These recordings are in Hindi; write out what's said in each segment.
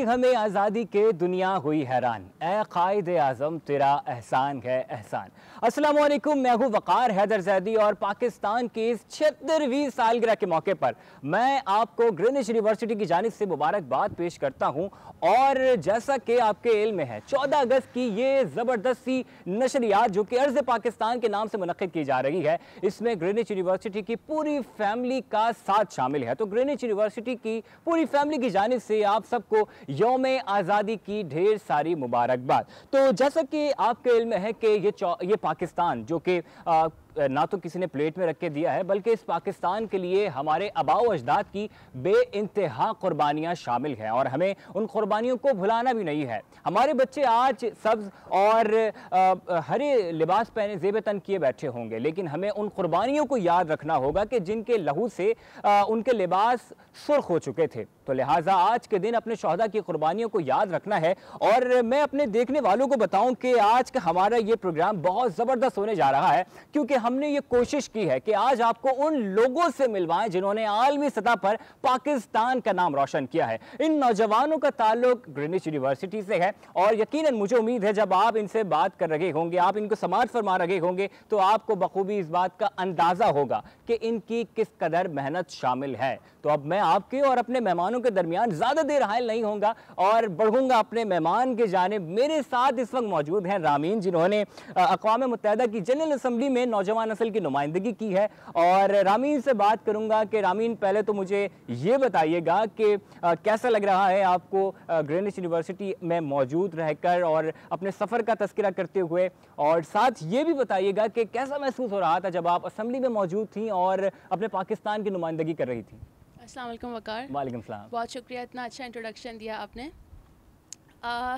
दी हमें आज़ादी के दुनिया हुई हैरान, ए कायद आज़म तेरा एहसान है एहसान। अस्सलाम वालेकुम, मैं हूँ वक़ार हैदर ज़ैदी और पाकिस्तान की इस 76वीं सालगिरह के मौके पर मैं आपको ग्रीनिच यूनिवर्सिटी की जानिब से मुबारकबाद पेश करता हूँ। और जैसा कि आपके इल्म में है, 14 अगस्त की ये ज़बरदस्त सी नशरियात जो कि अर्ज़ पाकिस्तान के नाम से मुनक़्क़िद की जा रही है, इसमें ग्रीनिच यूनिवर्सिटी की पूरी फैमिली का साथ शामिल है। तो ग्रीनिच यूनिवर्सिटी की पूरी फैमिली की जानिब से आप सबको यौम आज़ादी की ढेर सारी मुबारकबाद। तो जैसा कि आपके इल्म है कि ये पाकिस्तान जो कि ना तो किसी ने प्लेट में रख के दिया है, बल्कि इस पाकिस्तान के लिए हमारे आबाओ अजदाद की बेइंतहा कुर्बानियाँ शामिल हैं और हमें उन कुर्बानियों को भुलाना भी नहीं है। हमारे बच्चे आज सब्ज़ और हरे लिबास पहने ज़ेब तन किए बैठे होंगे, लेकिन हमें उन कुर्बानियों को याद रखना होगा कि जिनके लहू से उनके लिबास सुर्ख हो चुके थे। तो लिहाजा आज के दिन अपने शहदा की कुर्बानियों को याद रखना है। और मैं अपने देखने वालों को बताऊं कि आज का हमारा ये प्रोग्राम बहुत ज़बरदस्त होने जा रहा है, क्योंकि हमने ये कोशिश की है कि आज आपको उन लोगों से मिलवाएं जिन्होंने आलमी सतह पर पाकिस्तान का नाम रोशन किया है। इन नौजवानों का ताल्लुक ग्रीनिच यूनिवर्सिटी से है और यकीनन मुझे उम्मीद है जब आप इनसे बात कर रहे होंगे, आप इनको समाअत फरमा रहे होंगे, तो आपको बखूबी इस बात का अंदाज़ा होगा कि इनकी किस कदर मेहनत शामिल है। तो अब मैं आपके और अपने मेहमानों के दरमियान ज़्यादा देर हायल नहीं होगा और बढ़ूंगा अपने मेहमान के जानिब। मेरे साथ इस वक्त मौजूद हैं रामीन, जिन्होंने अक़वाम मुत्तहिदा की जनरल असम्बली में नौजवान नस्ल की नुमाइंदगी की है। और रामीन से बात करूंगा कि रामीन, पहले तो मुझे ये बताइएगा कि कैसा लग रहा है आपको ग्रीनिच यूनिवर्सिटी में मौजूद रहकर और अपने सफ़र का तज़किरा करते हुए, और साथ ये भी बताइएगा कि कैसा महसूस हो रहा था जब आप असम्बली में मौजूद थी और अपने पाकिस्तान की नुमाइंदगी कर रही थी। अस्सलाम वालेकुम वक़ार। वालेकुम सलाम। बहुत शुक्रिया, इतना अच्छा इंट्रोडक्शन दिया आपने।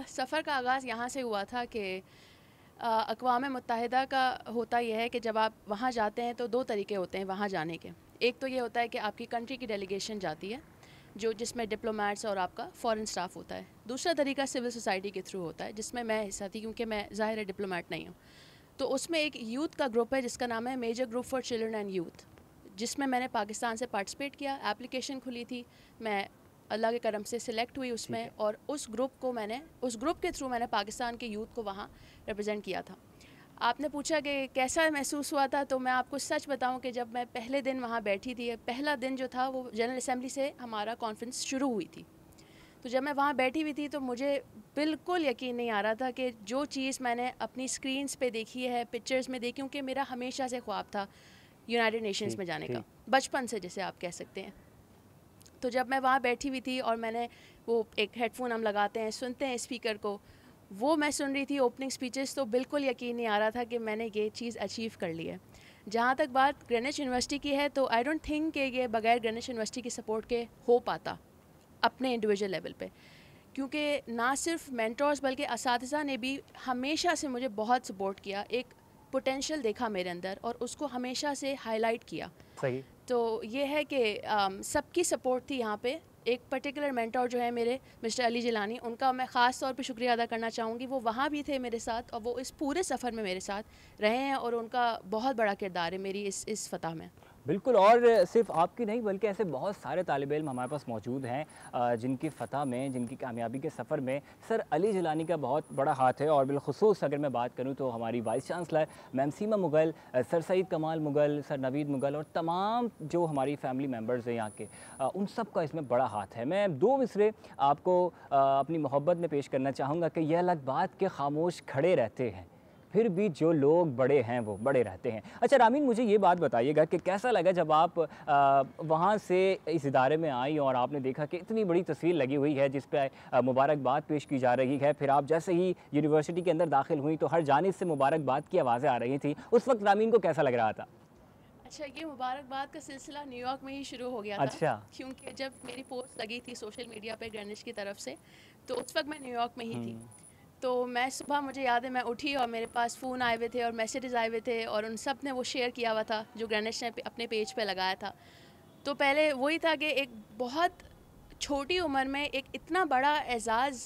सफ़र का आगाज़ यहाँ से हुआ था कि अक़वाम मुत्तहिदा का होता यह है कि जब आप वहाँ जाते हैं तो दो तरीके होते हैं वहाँ जाने के। एक तो ये होता है कि आपकी कंट्री की डेलीगेशन जाती है, जो जिसमें डिप्लोमेट्स और आपका फ़ॉरेन स्टाफ होता है। दूसरा तरीका सिविल सोसाइटी के थ्रू होता है, जिसमें मैं हिस्सा थी क्योंकि मैं ज़ाहिर है डिप्लोमेट नहीं हूँ। तो उसमें एक यूथ का ग्रुप है जिसका नाम है major group for children and youth, जिसमें मैंने पाकिस्तान से पार्टिसिपेट किया। एप्लीकेशन खुली थी, मैं अल्लाह के करम से सिलेक्ट हुई उसमें, और उस ग्रुप के थ्रू मैंने पाकिस्तान के यूथ को वहाँ रिप्रेजेंट किया था। आपने पूछा कि कैसा महसूस हुआ था, तो मैं आपको सच बताऊं कि जब मैं पहले दिन वहाँ बैठी थी, पहला दिन जो था वो जनरल असम्बली से हमारा कॉन्फ्रेंस शुरू हुई थी, तो जब मैं वहाँ बैठी हुई थी तो मुझे बिल्कुल यकीन नहीं आ रहा था कि जो चीज़ मैंने अपनी स्क्रीन्स पे देखी है, पिक्चर्स में देखी, क्योंकि मेरा हमेशा से ख्वाब था यूनाइटेड नेशंस में जाने का, बचपन से जिसे आप कह सकते हैं। तो जब मैं वहाँ बैठी हुई थी और मैंने वो एक हेडफोन हम लगाते हैं, सुनते हैं स्पीकर को, वो मैं सुन रही थी ओपनिंग स्पीचेस, तो बिल्कुल यकीन नहीं आ रहा था कि मैंने ये चीज़ अचीव कर ली है। जहाँ तक बात ग्रीनिच यूनिवर्सिटी की है, तो आई डोंट थिंक कि ये बगैर ग्रीनिच यूनिवर्सिटी की सपोर्ट के हो पाता अपने इंडिविजुअल लेवल पे, क्योंकि ना सिर्फ मेंटर्स बल्कि असातिज़ा ने भी हमेशा से मुझे बहुत सपोर्ट किया, एक पोटेंशियल देखा मेरे अंदर और उसको हमेशा से हाईलाइट किया। सही। तो ये है कि सबकी सपोर्ट थी यहाँ पे। एक पर्टिकुलर मेंटर जो है मेरे मिस्टर अली जिलानी, उनका मैं ख़ास तौर पे शुक्रिया अदा करना चाहूँगी। वो वहाँ भी थे मेरे साथ और वो इस पूरे सफ़र में मेरे साथ रहे हैं और उनका बहुत बड़ा किरदार है मेरी इस फतह में। बिल्कुल, और सिर्फ आपकी नहीं बल्कि ऐसे बहुत सारे तालिब इल्म हमारे पास मौजूद हैं जिनकी फ़तह में, जिनकी कामयाबी के सफ़र में सर अली जिलानी का बहुत बड़ा हाथ है। और बिलख़ुसूस अगर मैं बात करूं तो हमारी वाइस चांसलर मैम सीमा मुग़ल, सर सईद कमाल मुग़ल, सर नवीद मुग़ल और तमाम जो हमारी फ़ैमिली मेम्बर्स हैं यहाँ के, उन सब का इसमें बड़ा हाथ है। मैं दो मिसरे आपको अपनी मोहब्बत में पेश करना चाहूँगा कि यह अलग बात के खामोश खड़े रहते हैं, फिर भी जो लोग बड़े हैं वो बड़े रहते हैं। अच्छा रामीन, मुझे ये बात बताइएगा कि कैसा लगा जब आप वहाँ से इस इदारे में आई और आपने देखा कि इतनी बड़ी तस्वीर लगी हुई है जिस पे मुबारकबाद पेश की जा रही है। फिर आप जैसे ही यूनिवर्सिटी के अंदर दाखिल हुई तो हर जानिब से मुबारकबाद की आवाज़ें आ रही थी, उस वक्त रामीन को कैसा लग रहा था? अच्छा, ये मुबारकबाद का सिलसिला न्यूयॉर्क में ही शुरू हो गया था। अच्छा। क्योंकि जब मेरी पोस्ट लगी थी सोशल मीडिया पे ग्रीनिच की तरफ से, तो उस वक्त मैं न्यूयॉर्क में ही थी। तो मैं सुबह, मुझे याद है, मैं उठी और मेरे पास फ़ोन आए हुए थे और मैसेजेस आए हुए थे और उन सब ने वो शेयर किया हुआ था जो ग्रीनिच ने अपने पेज पे लगाया था। तो पहले वही था कि एक बहुत छोटी उम्र में एक इतना बड़ा एजाज़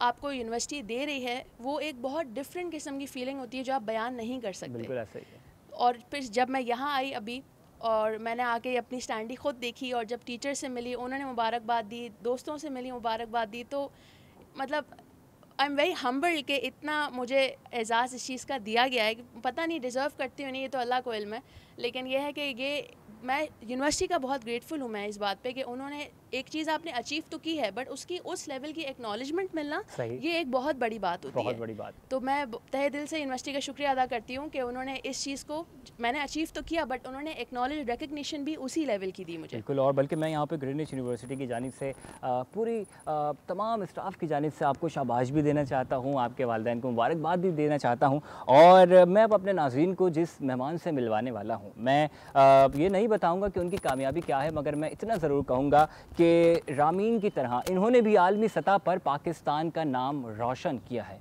आपको यूनिवर्सिटी दे रही है, वो एक बहुत डिफरेंट किस्म की फ़ीलिंग होती है जो आप बयान नहीं कर सकते। बिल्कुल ऐसा ही है। और फिर जब मैं यहाँ आई अभी और मैंने आके अपनी स्टैंडी ख़ुद देखी, और जब टीचर से मिली उन्होंने मुबारकबाद दी, दोस्तों से मिली मुबारकबाद दी, तो मतलब आई एम वेरी हम्बल कि इतना मुझे एजाज़ इस चीज़ का दिया गया है कि पता नहीं डिज़र्व करती हूँ नहीं, ये तो अल्लाह को इल्म है। लेकिन यह है कि ये मैं यूनिवर्सिटी का बहुत ग्रेटफुल हूँ मैं इस बात पे कि उन्होंने एक चीज़ आपने अचीव तो की है, बट उसकी उस लेवल की एक्नॉलेजमेंट मिलना ये एक बहुत बड़ी बात होती है। बहुत बड़ी बात। तो मैं तहे दिल से यूनिवर्सिटी का शुक्रिया अदा करती हूँ कि उन्होंने इस चीज़ को, मैंने अचीव तो किया बट उन्होंने एक्नॉलेज रिकग्निशन भी उसी लेवल की दी मुझे। बिल्कुल, और बल्कि मैं यहाँ पे ग्रीनिच यूनिवर्सिटी की जानिब से पूरी तमाम स्टाफ की जानिब से आपको शाबाश भी देना चाहता हूँ, आपके वालिदैन को मुबारकबाद भी देना चाहता हूँ। और मैं अब अपने नाज़रीन को जिस मेहमान से मिलवाने वाला हूँ, मैं ये नहीं बताऊँगा कि उनकी कामयाबी क्या है, मगर मैं इतना ज़रूर कहूँगा कि रामीन की तरह इन्होंने भी आलमी सतह पर पाकिस्तान का नाम रोशन किया है।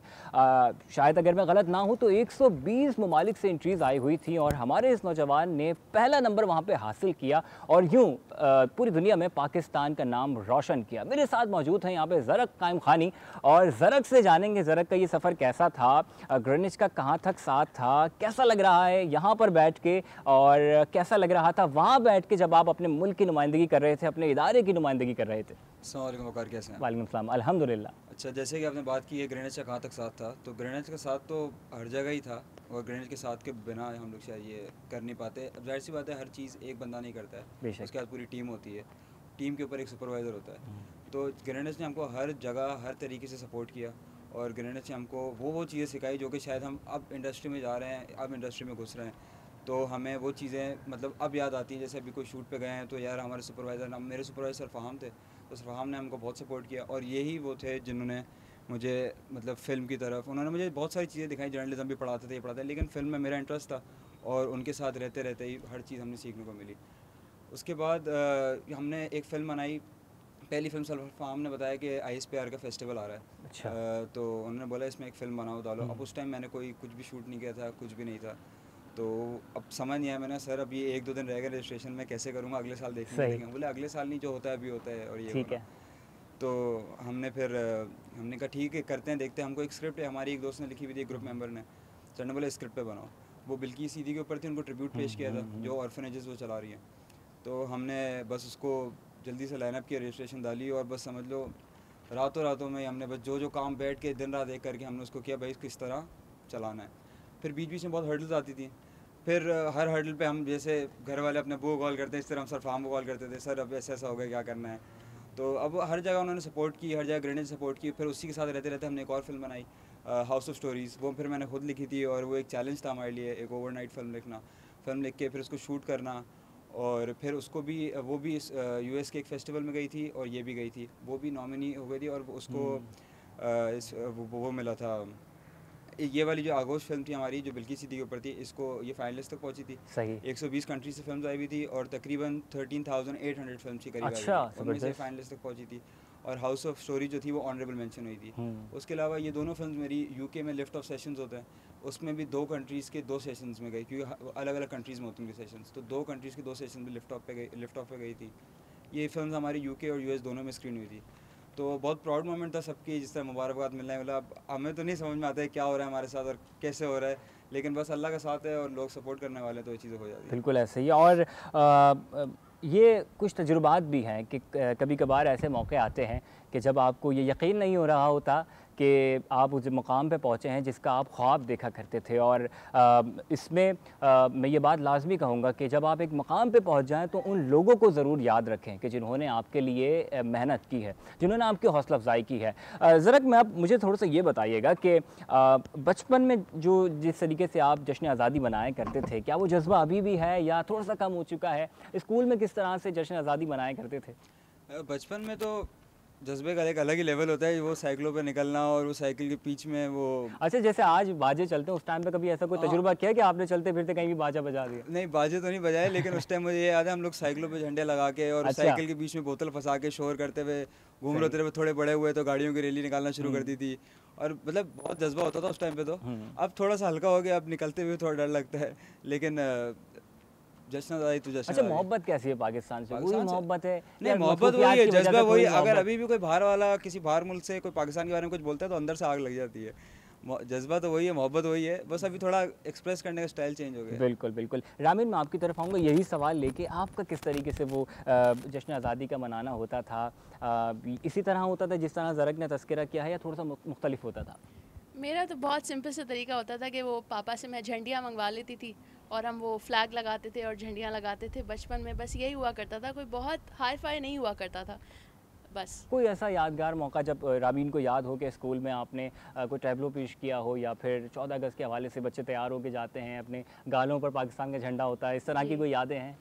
शायद अगर मैं गलत ना हूँ तो 120 ममालिक से एंट्रीज़ आई हुई थी और हमारे इस नौजवान ने पहला नंबर वहाँ पे हासिल किया और यूँ पूरी दुनिया में पाकिस्तान का नाम रोशन किया। मेरे साथ मौजूद हैं यहाँ पे ज़रक कायम खानी, और ज़रक से जानेंगे ज़रक का ये सफ़र कैसा था, ग्रीनिच का कहाँ तक साथ था, कैसा लग रहा है यहाँ पर बैठ के, और कैसा लग रहा था वहाँ बैठ के जब आप अपने मुल्क की नुमाइंदगी कर रहे थे, अपने इदारे की नुमाइंदगी कर रहे थे। अस्सलाम वालेकुम वकार, कैसे हैं? वालेकुम सलाम, अल्हम्दुलिल्लाह। अच्छा, जैसे कि आपने बात की है ग्रेनेड का कहाँ तक साथ था, तो ग्रेनेड का साथ तो हर जगह ही था, और ग्रेनेड के साथ के बिना हम लोग शायद ये कर नहीं पाते। अब जाहिर सी बात है, हर चीज़ एक बंदा नहीं करता है, उसके बाद पूरी टीम होती है, टीम के ऊपर एक सुपरवाइज़र होता है। तो ग्रेनेड ने हमको हर जगह हर तरीके से सपोर्ट किया, और ग्रेनेड ने हमको वो चीज़ें सिखाई जो कि शायद हम अब इंडस्ट्री में जा रहे हैं, अब इंडस्ट्री में घुस रहे हैं, तो हमें वो चीज़ें मतलब अब याद आती हैं। जैसे अभी कोई शूट पे गए हैं तो यार हमारे सुपरवाइज़र, मेरे सुपरवाइज़र फ़हाम थे, तो फ़हाम ने हमको बहुत सपोर्ट किया, और यही वो थे जिन्होंने मुझे मतलब फ़िल्म की तरफ, उन्होंने मुझे बहुत सारी चीज़ें दिखाई, जर्नलिज्म भी पढ़ाते थे, ये पढ़ाते, लेकिन फ़िल्म में मेरा इंटरेस्ट था, और उनके साथ रहते रहते ही हर चीज़ हमने सीखने को मिली। उसके बाद हमने एक फ़िल्म बनाई, पहली फ़िल्म फ़हाम ने बताया कि ISPR का फेस्टिवल आ रहा है। अच्छा। तो उन्होंने बोला इसमें एक फ़िल्म बनाओ डालो। अब उस टाइम मैंने कोई कुछ भी शूट नहीं किया था, कुछ भी नहीं था, तो अब समझ नहीं आया। मैंने सर अब ये 1-2 दिन रह गए रजिस्ट्रेशन में, कैसे करूँगा, अगले साल देखेंगे। बोले अगले साल नहीं, जो होता है अभी होता है, और ये ठीक है। तो हमने फिर हमने कहा ठीक है करते हैं, देखते हैं। हमको एक स्क्रिप्ट है, हमारी एक दोस्त ने लिखी हुई थी, ग्रुप मेंबर ने, सर ने बोला स्क्रिप्ट पे बनाओ। वो बिल्की सीधी के ऊपर थी, उनको ट्रिब्यूट पेश किया था, जो ऑर्फनेजेस वो चला रही हैं। तो हमने बस उसको जल्दी से लाइनअप किया, रजिस्ट्रेशन डाली, और बस समझ लो रातों में हमने बस जो काम बैठ के दिन रात एक करके हमने उसको किया, भाई किस तरह चलाना है। फिर बीच बीच में बहुत हर्डल्स आती थी, फिर हर हर्डल पे हम, जैसे घर वाले अपने अब्बू को कॉल करते हैं, इस तरह हम सर फ़हाम को कॉल करते थे, सर अब ऐसा हो गया, क्या करना है। तो अब हर जगह उन्होंने सपोर्ट की, हर जगह ग्रेनेड सपोर्ट की। फिर उसी के साथ रहते रहते हमने एक और फिल्म बनाई, हाउस ऑफ स्टोरीज़। वो फिर मैंने खुद लिखी थी, और वो एक चैलेंज था हमारे लिए, एक ओवरनाइट फिल्म लिखना, फिल्म लिख के फिर उसको शूट करना, और फिर उसको भी वो भी US के एक फेस्टिवल में गई थी, और ये भी गई थी, वो भी नॉमिनी हो गई थी, और उसको वो मिला था। ये वाली जो आगोश फिल्म थी हमारी, जो बिल्की सिद्दीकी के ऊपर थी, इसको ये फाइनलिस्ट तक पहुंची थी। सही। 120 कंट्री से फिल्म आई हुई थी, और तकरीबन 13,800 फिल्म की करीब अच्छा, आई थी, उनमें से फाइनलिस्ट तक पहुंची थी। और हाउस ऑफ स्टोरी जो थी वो ऑनरेबल मेंशन हुई थी। उसके अलावा ये दोनों फिल्म मेरी UK में लिफ्ट ऑफ सेशंस होते हैं, उसमें भी 2 कंट्रीज़ के 2 सेशंस में गई, क्योंकि अलग अलग कंट्रीज़ में होते हैं उनके सेशंस, तो 2 कंट्रीज़ के 2 सेशन में लिफ्ट ऑफ पे गई थी। ये फिल्म हमारी UK और US दोनों में स्क्रीन हुई थी, तो बहुत प्राउड मोमेंट था सबकी, जिस तरह मुबारकबाद मिलने वाला। अब हमें तो नहीं समझ में आता है क्या हो रहा है हमारे साथ और कैसे हो रहा है, लेकिन बस अल्लाह का साथ है और लोग सपोर्ट करने वाले, तो ये चीज़ें हो जाती हैं। बिल्कुल ऐसे ही। और ये कुछ तजुर्बात भी हैं कि कभी कभार ऐसे मौके आते हैं कि जब आपको ये यकीन नहीं हो रहा होता कि आप उस मुकाम पे पहुँचे हैं जिसका आप ख्वाब देखा करते थे। और इसमें मैं ये बात लाजमी कहूँगा कि जब आप एक मुकाम पे पहुँच जाएं तो उन लोगों को ज़रूर याद रखें कि जिन्होंने आपके लिए मेहनत की है, जिन्होंने आपकी हौसला अफजाई की है। ज़रा मैं अब मुझे थोड़ा सा ये बताइएगा कि बचपन में जो जिस तरीके से आप जश्न आज़ादी मनाया करते थे, क्या वो जज्बा अभी भी है या थोड़ा सा कम हो चुका है? स्कूल में किस तरह से जश्न आज़ादी मनाया करते थे? बचपन में तो जज्बे का एक अलग ही लेवल होता है, वो साइकिलों पे निकलना और वो साइकिल के बीच में वो। अच्छा, जैसे आज बाजे चलते हैं, उस टाइम पे कभी ऐसा कोई तजुर्बा किया कि आपने चलते फिरते कहीं भी बाजा बजा दिया? नहीं, बाजे तो नहीं बजाए, लेकिन उस टाइम मुझे ये याद है हम लोग साइकिलों पे झंडे लगा के और साइकिल के बीच में बोतल फंसा के शोर करते हुए घूम रहे थे। थोड़े बड़े हुए तो गाड़ियों की रैली निकालना शुरू कर दी थी, और मतलब बहुत जज्बा होता था उस टाइम पे। तो अब थोड़ा सा हल्का हो गया, अब निकलते हुए थोड़ा डर लगता है, लेकिन जश्न आज़ादी तो जश्न। अच्छा, मोहब्बत कैसी है पाकिस्तान से? वही मोहब्बत है? नहीं, मोहब्बत वही है, जज्बा वही। अगर अभी भी कोई बाहर वाला किसी बाहर मुल्क से कोई पाकिस्तान के बारे में कुछ बोलता है तो अंदर से आग लग जाती है। जज्बा तो वही है, मोहब्बत वही है, बस अभी थोड़ा एक्सप्रेस करने का स्टाइल चेंज हो गया। बिल्कुल बिल्कुल। रामीन, मैं आपकी तरफ आऊँगा यही सवाल लेके, आपका किस तरीके से वो जश्न आज़ादी का मनाना होता था? इसी तरह होता था जिस तरह ज़रक ने तज़किरा किया है, या थोड़ा सा मुख्तलिफ होता था? मेरा तो बहुत सिंपल सा तरीका होता था कि वो पापा से मैं झंडियाँ मंगवा लेती थी और हम वो फ्लैग लगाते थे और झंडियाँ लगाते थे बचपन में, बस यही हुआ करता था, कोई बहुत हाई फाई नहीं हुआ करता था बस। कोई ऐसा यादगार मौका जब रामीन को याद हो कि स्कूल में आपने कोई टैबलो पेश किया हो, या फिर 14 अगस्त के हवाले से बच्चे तैयार होकर जाते हैं, अपने गालों पर पाकिस्तान का झंडा होता है, इस तरह की कोई यादें हैं?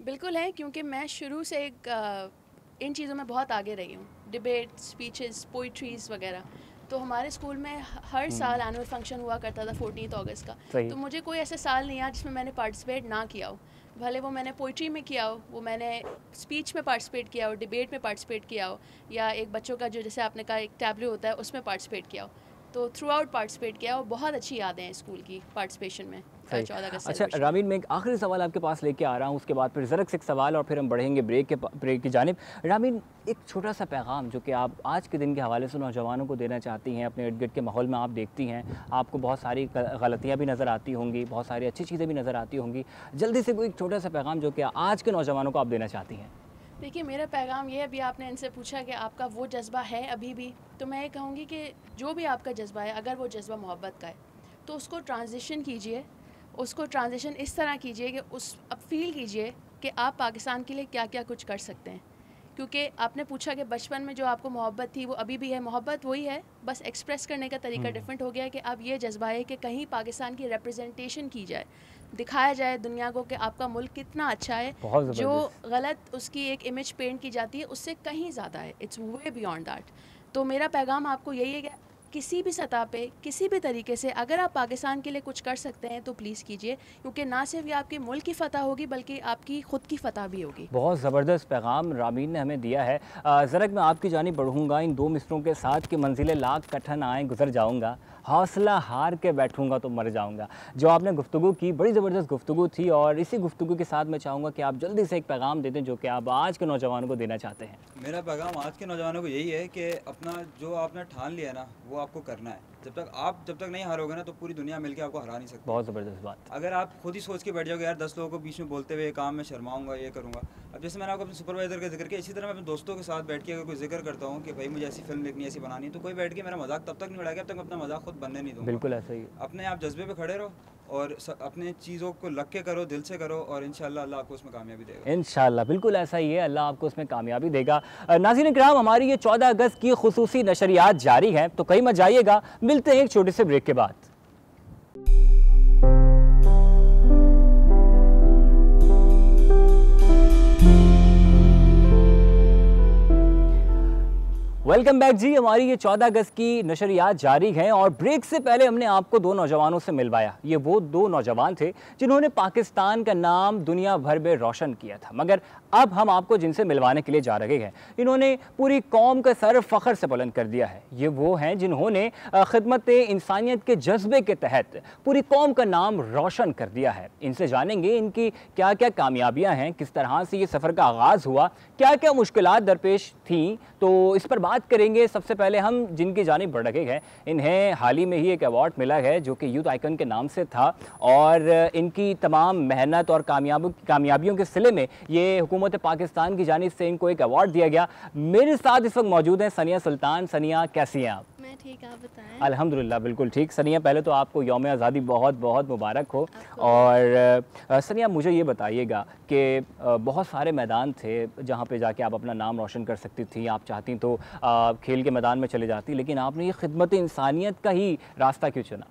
बिल्कुल है, क्योंकि मैं शुरू से इन चीज़ों में बहुत आगे रही हूँ, डिबेट, स्पीचेस, पोइट्रीज़ वगैरह। तो हमारे स्कूल में हर साल एनुअल फंक्शन हुआ करता था 14 अगस्त का। तो मुझे कोई ऐसा साल नहीं आया जिसमें मैंने पार्टिसिपेट ना किया हो, भले वो मैंने पोइट्री में किया हो, वो मैंने स्पीच में पार्टिसिपेट किया हो, डिबेट में पार्टिसिपेट किया हो, या एक बच्चों का जो जैसे आपने कहा एक टैबलो होता है उसमें पार्टिसिपेट किया हो। तो थ्रू आउट पार्टिसिपेट किया और बहुत अच्छी यादें हैं स्कूल की पार्टिसिपेशन में 14 अगस्त। अच्छा रामीन, मैं एक आखिरी सवाल आपके पास लेके आ रहा हूँ, उसके बाद फिर ज़रक से एक सवाल और फिर हम बढ़ेंगे ब्रेक की जानिब। रामीन, एक छोटा सा पैगाम जो कि आप आज के दिन के हवाले से नौजवानों को देना चाहती हैं, अपने इर्द गिर्द के माहौल में आप देखती हैं, आपको बहुत सारी गलतियाँ भी नज़र आती होंगी, बहुत सारी अच्छी चीज़ें भी नज़र आती होंगी, जल्दी से कोई एक छोटा सा पैगाम जो कि आज के नौजवानों को आप देना चाहती हैं? देखिए, मेरा पैगाम ये है, अभी आपने इनसे पूछा कि आपका वो जज्बा है अभी भी, तो मैं ये कहूँगी कि जो भी आपका जज्बा है, अगर वो जज्बा मोहब्बत का है तो उसको ट्रांजिशन कीजिए, उसको ट्रांजिशन इस तरह कीजिए कि अब फील कीजिए कि आप पाकिस्तान के लिए क्या क्या कुछ कर सकते हैं। क्योंकि आपने पूछा कि बचपन में जो आपको मोहब्बत थी वो अभी भी है, मोहब्बत वही है, बस एक्सप्रेस करने का तरीका डिफरेंट हो गया है कि अब ये जज्बा है कि कहीं पाकिस्तान की रिप्रेजेंटेशन की जाए, दिखाया जाए दुनिया को कि आपका मुल्क कितना अच्छा है, जो गलत उसकी एक इमेज पेंट की जाती है उससे कहीं ज़्यादा है, इट्स वे बियॉन्ड दैट। तो मेरा पैगाम आपको यही है कि किसी भी सतह पे, किसी भी तरीके से अगर आप पाकिस्तान के लिए कुछ कर सकते हैं तो प्लीज़ कीजिए, क्योंकि ना सिर्फ ये आपके मुल्क की फ़तह होगी बल्कि आपकी ख़ुद की फ़तह भी होगी। बहुत ज़बरदस्त पैगाम रामीन ने हमें दिया है। ज़रक मैं आपकी जानिब बढ़ूँगा इन दो मिसरों के साथ कि मंजिलें लाख कठिन आए गुजर जाऊँगा, हौसला हार के बैठूँगा तो मर जाऊँगा। जो आपने गुफ्तगू की, बड़ी ज़बरदस्त गुफ्तगू थी, और इसी गुफ्तगू के साथ मैं चाहूँगा कि आप जल्दी से एक पैगाम दे दें जो कि आप आज के नौजवानों को देना चाहते हैं। मेरा पैगाम आज के नौजवानों को यही है कि अपना जो आपने ठान लिया ना वो आपको करना है। जब तक नहीं हारोगे ना तो पूरी दुनिया मिलके आपको हरा नहीं सकती। बहुत ज़बरदस्त बात। अगर आप खुद ही सोच के बैठ जाओगे यार 10 लोगों को बीच में बोलते हुए काम में शर्माऊंगा, ये करूँगा। अब जैसे मैंने आपको अपने सुपरवाइजर का जिक्र किया, इसी तरह मैं अपने दोस्तों के साथ बैठ के अगर कोई जिक्र करता हूँ कि भाई मुझे ऐसी फिल्म लिखनी है, ऐसी बनानी है, तो कोई बैठ के मेरा मजाक तब तक नहीं उड़ाएगा जब तक अपना मजाक खुद बनने नहीं दूँगा। बिल्कुल ऐसा ही। अपने आप जज्बे पे खड़े रहो और अपने चीज़ों को लग के करो, दिल से करो, और इंशाल्लाह अल्लाह आपको उसमें कामयाबी देगा। इंशाल्लाह बिल्कुल ऐसा ही है, अल्लाह आपको उसमें कामयाबी देगा। नाज़रीन इकराम, हमारी ये 14 अगस्त की खुसूसी नशरियात जारी है, तो कहीं मत जाइएगा। मिलते हैं एक छोटे से ब्रेक के बाद। वेलकम बैक जी। हमारी ये 14 अगस्त की नशरियात जारी हैं, और ब्रेक से पहले हमने आपको दो नौजवानों से मिलवाया। ये वो दो नौजवान थे जिन्होंने पाकिस्तान का नाम दुनिया भर में रोशन किया था, मगर अब हम आपको जिनसे मिलवाने के लिए जा रहे हैं, इन्होंने पूरी कौम का सर फ़ख्र से बुलंद कर दिया है। ये वो हैं जिन्होंने खिदमत इंसानियत के जज्बे के तहत पूरी कौम का नाम रोशन कर दिया है। इनसे जानेंगे इनकी क्या क्या कामयाबियाँ हैं, किस तरह से ये सफ़र का आगाज़ हुआ, क्या क्या मुश्किलात दरपेश थीं, तो इस पर बात करेंगे। सबसे पहले हम जिनकी जानिब बढ़ रहे हैं, इन्हें हाल ही में ही एक अवार्ड मिला है जो कि यूथ आइकन के नाम से था, और इनकी तमाम मेहनत और कामयाबियों के सिले में ये हुकूमत पाकिस्तान की जानिब से इनको एक अवार्ड दिया गया। मेरे साथ इस वक्त मौजूद हैं सनिया सुल्तान। सनिया, कैसी हैं आप? मैं ठीक, आप बताएं। अल्हम्दुलिल्लाह बिल्कुल ठीक। सनिया, पहले तो आपको यौम आज़ादी बहुत बहुत मुबारक हो। और सनिया, मुझे ये बताइएगा कि बहुत सारे मैदान थे जहाँ पे जाके आप अपना नाम रोशन कर सकती थी, आप चाहती तो खेल के मैदान में चले जाती, लेकिन आपने ये खिदमत इंसानियत का ही रास्ता क्यों चुना?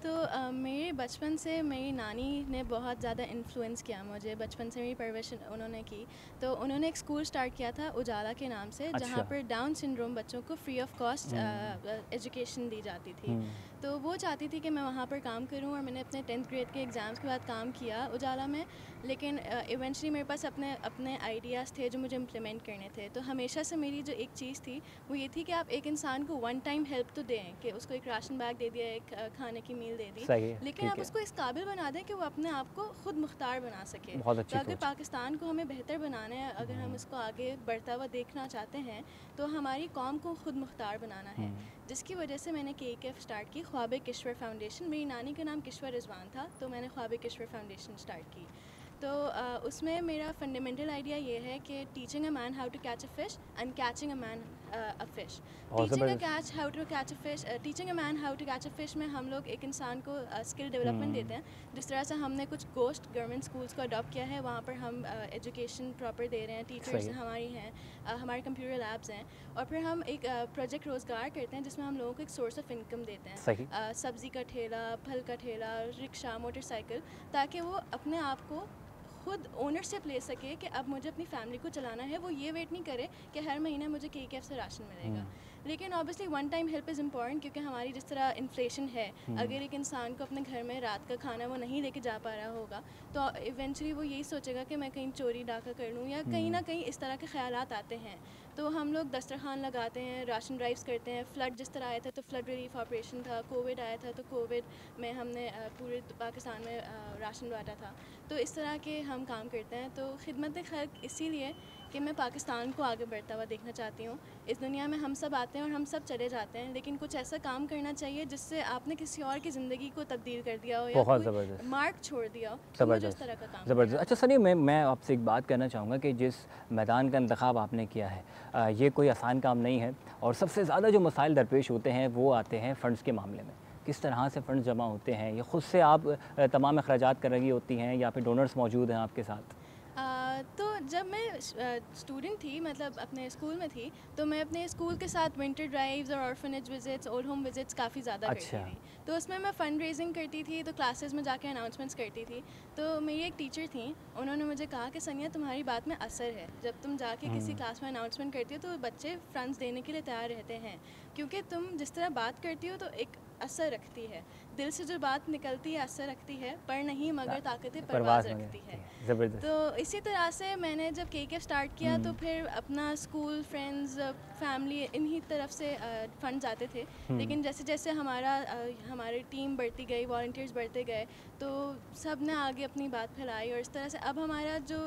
तो मेरे बचपन से मेरी नानी ने बहुत ज़्यादा इन्फ्लुएंस किया मुझे। बचपन से मेरी परवरिश उन्होंने की, तो उन्होंने एक स्कूल स्टार्ट किया था उजाला के नाम से। अच्छा। जहाँ पर डाउन सिंड्रोम बच्चों को फ्री ऑफ कॉस्ट एजुकेशन दी जाती थी। तो वो चाहती थी कि मैं वहाँ पर काम करूँ, और मैंने अपने 10th ग्रेड के एग्ज़ाम्स के बाद काम किया उजाला में। लेकिन इवेंचुअली मेरे पास अपने आइडियाज़ थे जो मुझे इम्प्लीमेंट करने थे। तो हमेशा से मेरी जो एक चीज़ थी वो ये थी कि आप एक इंसान को वन टाइम हेल्प तो दें, कि उसको एक राशन बैग दे दिया, एक खाने की मील दे दी, लेकिन आप उसको इस काबिल बना दें कि वो अपने आप को खुद मुख्तार बना सके। तो अगर पाकिस्तान को हमें बेहतर बनाना है, अगर हम इसको आगे बढ़ता हुआ देखना चाहते हैं, तो हमारी कौम को खुद मुख्तार बनाना है। जिसकी वजह से मैंने KKF स्टार्ट की, ख्वाब किश्वर फाउंडेशन। मेरी नानी का नाम किश्वर रिजवान था, तो मैंने ख्वाब किश्वर फाउंडेशन स्टार्ट की। तो उसमें मेरा फंडामेंटल आइडिया ये है कि teaching a man how to catch a fish and catching a man a fish. Teaching a man how to catch a fish में हम लोग एक इंसान को स्किल डेवलपमेंट देते हैं। जिस तरह से हमने कुछ गोस्ट गवर्नमेंट स्कूल्स को अडॉप्ट किया है, वहाँ पर हम एजुकेशन प्रॉपर दे रहे हैं, टीचर्स हमारी हैं, हमारे कंप्यूटर लैब्स हैं, और फिर हम एक प्रोजेक्ट रोज़गार करते हैं जिसमें हम लोगों को एक सोर्स ऑफ इनकम देते हैं। सब्ज़ी का ठेला, फल का ठेला, रिक्शा, मोटरसाइकिल, ताकि वो अपने आप को खुद ओनरशिप ले सके कि अब मुझे अपनी फैमिली को चलाना है। वो ये वेट नहीं करे कि हर महीने मुझे KKF से राशन मिलेगा। लेकिन obviously one time help is important, क्योंकि हमारी जिस तरह इन्फ्लेशन है, अगर एक इंसान को अपने घर में रात का खाना वो नहीं लेके जा पा रहा होगा, तो इवेंचुअली वो यही सोचेगा कि मैं कहीं चोरी डाका कर लूँ, या कहीं ना कहीं इस तरह के ख्यालात आते हैं। तो हम लोग दस्तरखान लगाते हैं, राशन ड्राइव्स करते हैं। फ्लड जिस तरह आया था तो फ्लड रिलीफ ऑपरेशन था, कोविड आया था तो कोविड में हमने पूरे पाकिस्तान में राशन बांटा था। तो इस तरह के हम काम करते हैं। तो खिदमत खल्क इसीलिए कि मैं पाकिस्तान को आगे बढ़ता हुआ देखना चाहती हूँ। इस दुनिया में हम सब आते हैं और हम सब चले जाते हैं, लेकिन कुछ ऐसा काम करना चाहिए जिससे आपने किसी और की ज़िंदगी को तब्दील कर दिया हो या कोई मार्क छोड़ दिया हो। तो मुझे इस तरह का काम ज़बरदस्त। अच्छा सनी, मैं आपसे एक बात कहना चाहूँगा कि जिस मैदान का इंतखाब आपने किया है, ये कोई आसान काम नहीं है, और सबसे ज़्यादा जो मसाइल दरपेश होते हैं वो आते हैं फ़ंड्स के मामले में। किस तरह से फ़ंड्स जमा होते हैं? ये ख़ुद से आप तमाम अखराजात कर रही होती हैं या फिर डोनर्स मौजूद हैं आपके साथ? तो जब मैं स्टूडेंट थी, मतलब अपने स्कूल में थी, तो मैं अपने स्कूल के साथ विंटर ड्राइव्स और orphanage visits, old home visits काफ़ी ज़्यादा करती थी। तो उसमें मैं फ़ंड रेजिंग करती थी, तो क्लासेस में जाके अनाउंसमेंट्स करती थी। तो मेरी एक टीचर थी, उन्होंने मुझे कहा कि सनिया, तुम्हारी बात में असर है। जब तुम जाके किसी क्लास में अनाउंसमेंट करती हो तो बच्चे फ़ंड्स देने के लिए तैयार रहते हैं, क्योंकि तुम जिस तरह बात करती हो तो एक असर रखती है। दिल से जो बात निकलती है असर रखती है, पर नहीं मगर ताकतें परवाज़ रखती है। तो इसी तरह से मैंने जब KKF स्टार्ट किया तो फिर अपना स्कूल, फ्रेंड्स, फैमिली, इन्हीं तरफ से फ़ंड्स आते थे। लेकिन जैसे जैसे हमारी टीम बढ़ती गई, वॉलंटियर्स बढ़ते गए, तो सब ने आगे अपनी बात फैलाई, और इस तरह से अब हमारा जो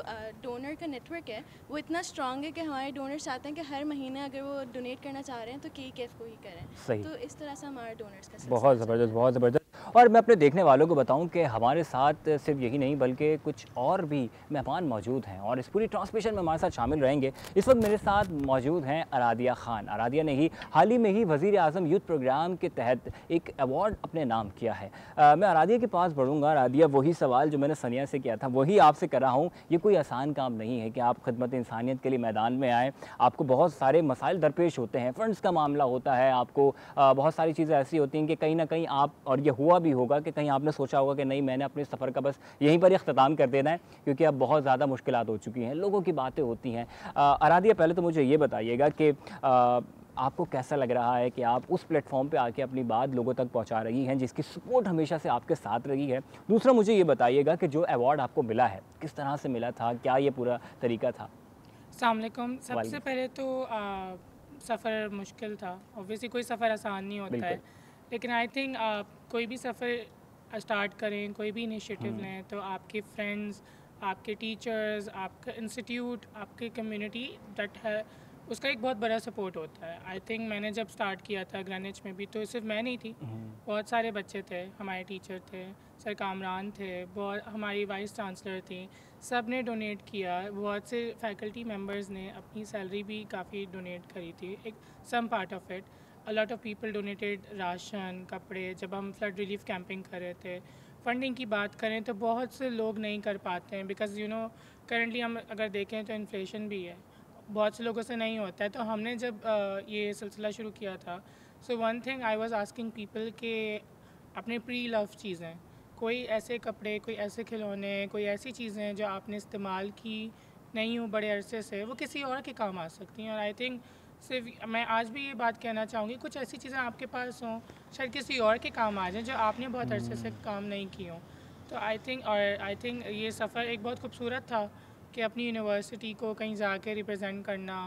डोनर का नेटवर्क है वो इतना स्ट्रॉन्ग है कि हमारे डोनर्स चाहते हैं कि हर महीने अगर वो डोनेट करना चाह रहे हैं तो KKF को ही करें। तो इस तरह से हमारा डोनर्स का बहुत ज़बरदस्त, बहुत ज़बरदस्त। और मैं अपने देखने वालों को बताऊं कि हमारे साथ सिर्फ यही नहीं बल्कि कुछ और भी मेहमान मौजूद हैं और इस पूरी ट्रांसमिशन में हमारे साथ शामिल रहेंगे। इस वक्त मेरे साथ मौजूद हैं अरादिया खान। अरादिया ने ही हाल ही में ही वज़ीर आज़म यूथ प्रोग्राम के तहत एक अवार्ड अपने नाम किया है। मैं अरादिया के पास बढ़ूँगा। अरादिया, वही सवाल जो मैंने सनिया से किया था वही आपसे कर रहा हूँ। ये कोई आसान काम नहीं है कि आप खिदमत इंसानियत के लिए मैदान में आएँ। आपको बहुत सारे मसाइल दरपेश होते हैं, फ़ंड्स का मामला होता है, आपको बहुत सारी चीज़ें ऐसी होती हैं कि कहीं ना कहीं आप, और ये हुआ भी होगा कि कहीं आपने सोचा होगा कि नहीं, मैंने अपने सफ़र का बस यहीं पर अख्ताम कर देना है, क्योंकि अब बहुत ज़्यादा मुश्किलात हो चुकी हैं, लोगों की बातें होती हैं। अरादिया, पहले तो मुझे ये बताइएगा कि आपको कैसा लग रहा है कि आप उस प्लेटफॉर्म पे आके अपनी बात लोगों तक पहुंचा रही हैं जिसकी सपोर्ट हमेशा से आपके साथ रही है। दूसरा, मुझे ये बताइएगा कि जो अवार्ड आपको मिला है किस तरह से मिला था, क्या ये पूरा तरीका था? अस्सलाम वालेकुम। सबसे पहले तो सफ़र मुश्किल था। ऑब्वियसली कोई सफ़र आसान नहीं होता है, लेकिन आई थिंक कोई भी सफ़र स्टार्ट करें, कोई भी इनिशिएटिव लें, तो आपके फ्रेंड्स, आपके टीचर्स, आपका इंस्टीट्यूट, आपकी कम्युनिटी दैट है, उसका एक बहुत बड़ा सपोर्ट होता है। आई थिंक मैंने जब स्टार्ट किया था ग्रेनिच में भी, तो सिर्फ मैं नहीं थी, बहुत सारे बच्चे थे, हमारे टीचर थे, सर कामरान थे, बहुत हमारी वाइस चांसलर थी, सब ने डोनेट किया। बहुत से फैकल्टी मेंबर्स ने अपनी सैलरी भी काफ़ी डोनेट करी थी, एक some part of it. A lot of people donated ration, कपड़े। जब हम फ्लड रिलीफ कैंपिंग कर रहे थे, फंडिंग की बात करें तो बहुत से लोग नहीं कर पाते हैं, बिकॉज़ यू नो करंटली हम अगर देखें तो इन्फ्लेशन भी है, बहुत से लोगों से नहीं होता है। तो हमने जब ये सिलसिला शुरू किया था, so one thing I was asking people के अपने प्री लव चीज़ें, कोई ऐसे कपड़े, कोई ऐसे खिलौने, कोई ऐसी चीज़ें जो आपने इस्तेमाल की नहीं हो बड़े अरसे से, वो किसी और के काम आ सकती हैं। और आई थिंक सिर्फ मैं आज भी ये बात कहना चाहूँगी, कुछ ऐसी चीज़ें आपके पास हों शायद किसी और के काम आ जाएं जो आपने बहुत अरसे से काम नहीं की हों। तो आई थिंक ये सफ़र एक बहुत खूबसूरत था कि अपनी यूनिवर्सिटी को कहीं जाके रिप्रेजेंट करना,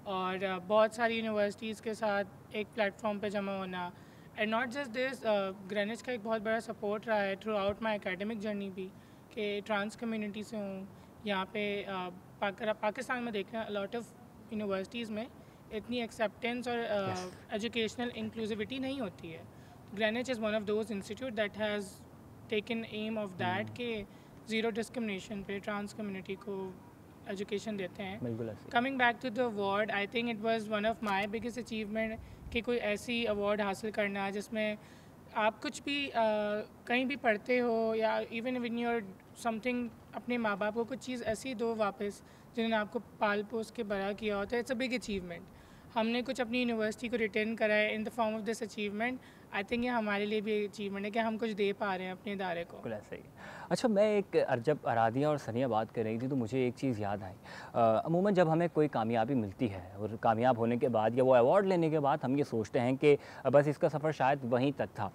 और बहुत सारी यूनिवर्सिटीज़ के साथ एक प्लेटफॉर्म पे जमा होना। And not just this, Greenwich का एक बहुत बड़ा सपोर्ट रहा है through out my academic journey भी, कि ट्रांस कम्युनिटी से हूँ यहाँ पे। पाकिस्तान में देख रहे हैं लॉट ऑफ यूनिवर्सिटीज़ में इतनी एक्सेप्टेंस और एजुकेशनल इंक्लूसिविटी नहीं होती है। Greenwich is one of those institute that has taken aim of that के ज़ीरो डिस्क्रिमिनेशन पे ट्रांस कम्युनिटी को एजुकेशन देते हैं। बिल्कुल। Coming back to the award, I think it was one of my biggest achievement कि कोई ऐसी अवार्ड हासिल करना जिसमें आप कुछ भी कहीं भी पढ़ते हो या even when you are something, अपने माँ बाप को कुछ चीज़ ऐसी दो वापस जिन्होंने आपको पाल पोस के बड़ा किया होता है। It's a big achievement. हमने कुछ अपनी यूनिवर्सिटी को रिटर्न करा है in the form of this achievement. I think ये हमारे लिए भी अचीवमेंट है कि हम कुछ दे पा रहे हैं अपने इदारे को। बिल्कुल ऐसा ही। अच्छा, मैं एक जब अरादिया और सनिया बात कर रही थी तो मुझे एक चीज़ याद आई। अमूमन जब हमें कोई कामयाबी मिलती है और कामयाब होने के बाद या वो अवार्ड लेने के बाद हम ये सोचते हैं कि बस इसका सफ़र शायद वहीं तक था।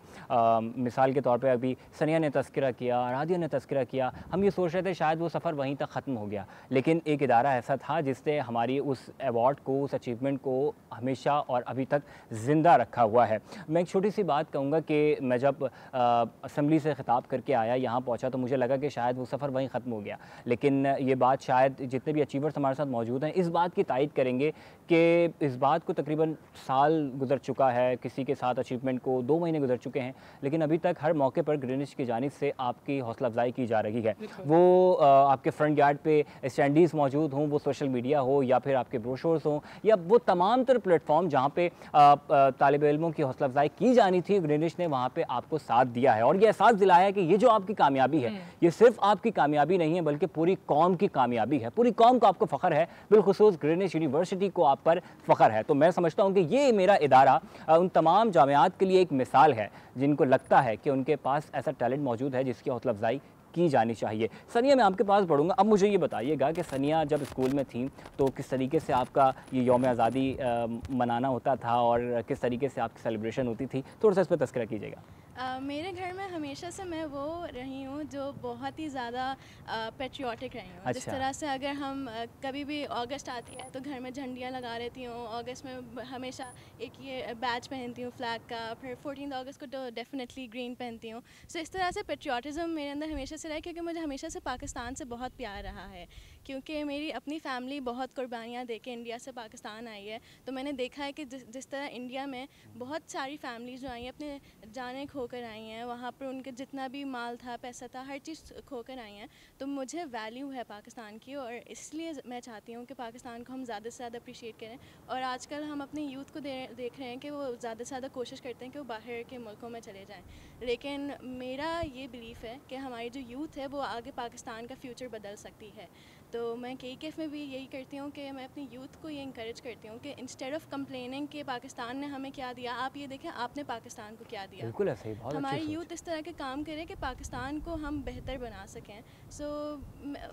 मिसाल के तौर पे अभी सनिया ने तज़किरा किया, अरादिया ने तज़किरा किया, हम ये सोच रहे थे शायद वो सफ़र वहीं तक ख़त्म हो गया, लेकिन एक इदारा ऐसा था जिसने हमारी उस अवार्ड को, उस अचीवमेंट को हमेशा और अभी तक ज़िंदा रखा हुआ है। मैं एक छोटी सी बात कहूँगा कि मैं जब असम्बली से ख़िताब करके आया, यहाँ पहुँचा तो मुझे लगा कि शायद वो सफ़र वहीं ख़त्म हो गया, लेकिन ये बात शायद जितने भी अचीवर्स हमारे साथ मौजूद हैं इस बात की तायद करेंगे कि इस बात को तकरीबन साल गुजर चुका है, किसी के साथ अचीवमेंट को 2 महीने गुजर चुके हैं, लेकिन अभी तक हर मौके पर ग्रीनिच की जानिब से आपकी हौसला अफजाई की जा रही है। वो आपके फ्रंट यार्ड पे स्टैंडीज़ मौजूद हों, वो सोशल मीडिया हो या फिर आपके ब्रोशर्स हों या वो तमाम तर प्लेटफॉर्म जहाँ पे तालिब इल्मों की हौसला अफजाई की जानी थी, ग्रीनिच ने वहाँ पे आपको साथ दिया है और ये एहसास दिलाया है कि ये जो आपकी कामयाबी है ये सिर्फ आपकी कामयाबी नहीं है बल्कि पूरी कौम की कामयाबी है। पूरी कौम को आपको फ़ख्र है, बिलखुसूस ग्रीनिच यूनिवर्सिटी को आप पर फ़ख्र है। तो मैं समझता हूँ कि ये मेरा इदारा उन तमाम जामियात के लिए एक मिसाल है जिनको लगता है कि उनके पास ऐसा टैलेंट मौजूद है जिसकी हौसला अफजाई की जानी चाहिए। सनिया, मैं आपके पास बढ़ूँगा। अब मुझे ये बताइएगा कि सनिया जब स्कूल में थी तो किस तरीके से आपका ये यौम आज़ादी मनाना होता था और किस तरीके से आपकी सेलिब्रेशन होती थी, थोड़ा सा इस पर तज़किरा कीजिएगा। मेरे घर में हमेशा से मैं वो रही हूँ जो बहुत ही ज़्यादा पेट्रियाटिक रही हूँ। अच्छा। जिस तरह से अगर हम कभी भी अगस्त आती है तो घर में झंडियाँ लगा लेती हूँ। अगस्त में हमेशा एक ये बैच पहनती हूँ फ्लैग का, फिर 14 अगस्त को तो डेफिनेटली ग्रीन पहनती हूँ। सो इस तरह से पेट्रियाटिज़म मेरे अंदर हमेशा से रहा है, क्योंकि मुझे हमेशा से पाकिस्तान से बहुत प्यार रहा है, क्योंकि मेरी अपनी फैमिली बहुत कुर्बानियाँ दे के इंडिया से पाकिस्तान आई है। तो मैंने देखा है कि जिस तरह इंडिया में बहुत सारी फैमिलीज़ जो आई हैं अपने जाने खोकर आई हैं, वहाँ पर उनके जितना भी माल था, पैसा था, हर चीज़ खोकर आई हैं। तो मुझे वैल्यू है पाकिस्तान की और इसलिए मैं चाहती हूँ कि पाकिस्तान को हम ज़्यादा से ज़्यादा अप्रिशिएट करें। और आजकल हम अपने यूथ को देख रहे हैं कि वो ज़्यादा से ज़्यादा कोशिश करते हैं कि वो बाहर के मुल्कों में चले जाएँ, लेकिन मेरा ये बिलीफ है कि हमारी जो यूथ है वो आगे पाकिस्तान का फ्यूचर बदल सकती है। तो मैं KKF में भी यही करती हूँ कि मैं अपनी यूथ को ये इंकरेज करती हूँ कि इंस्टेड ऑफ कंप्लेनिंग कि पाकिस्तान ने हमें क्या दिया, आप ये देखें आपने पाकिस्तान को क्या दिया। बिल्कुल ऐसे ही, बहुत हमारी अच्छी सोच। यूथ इस तरह के काम करे कि पाकिस्तान को हम बेहतर बना सकें। सो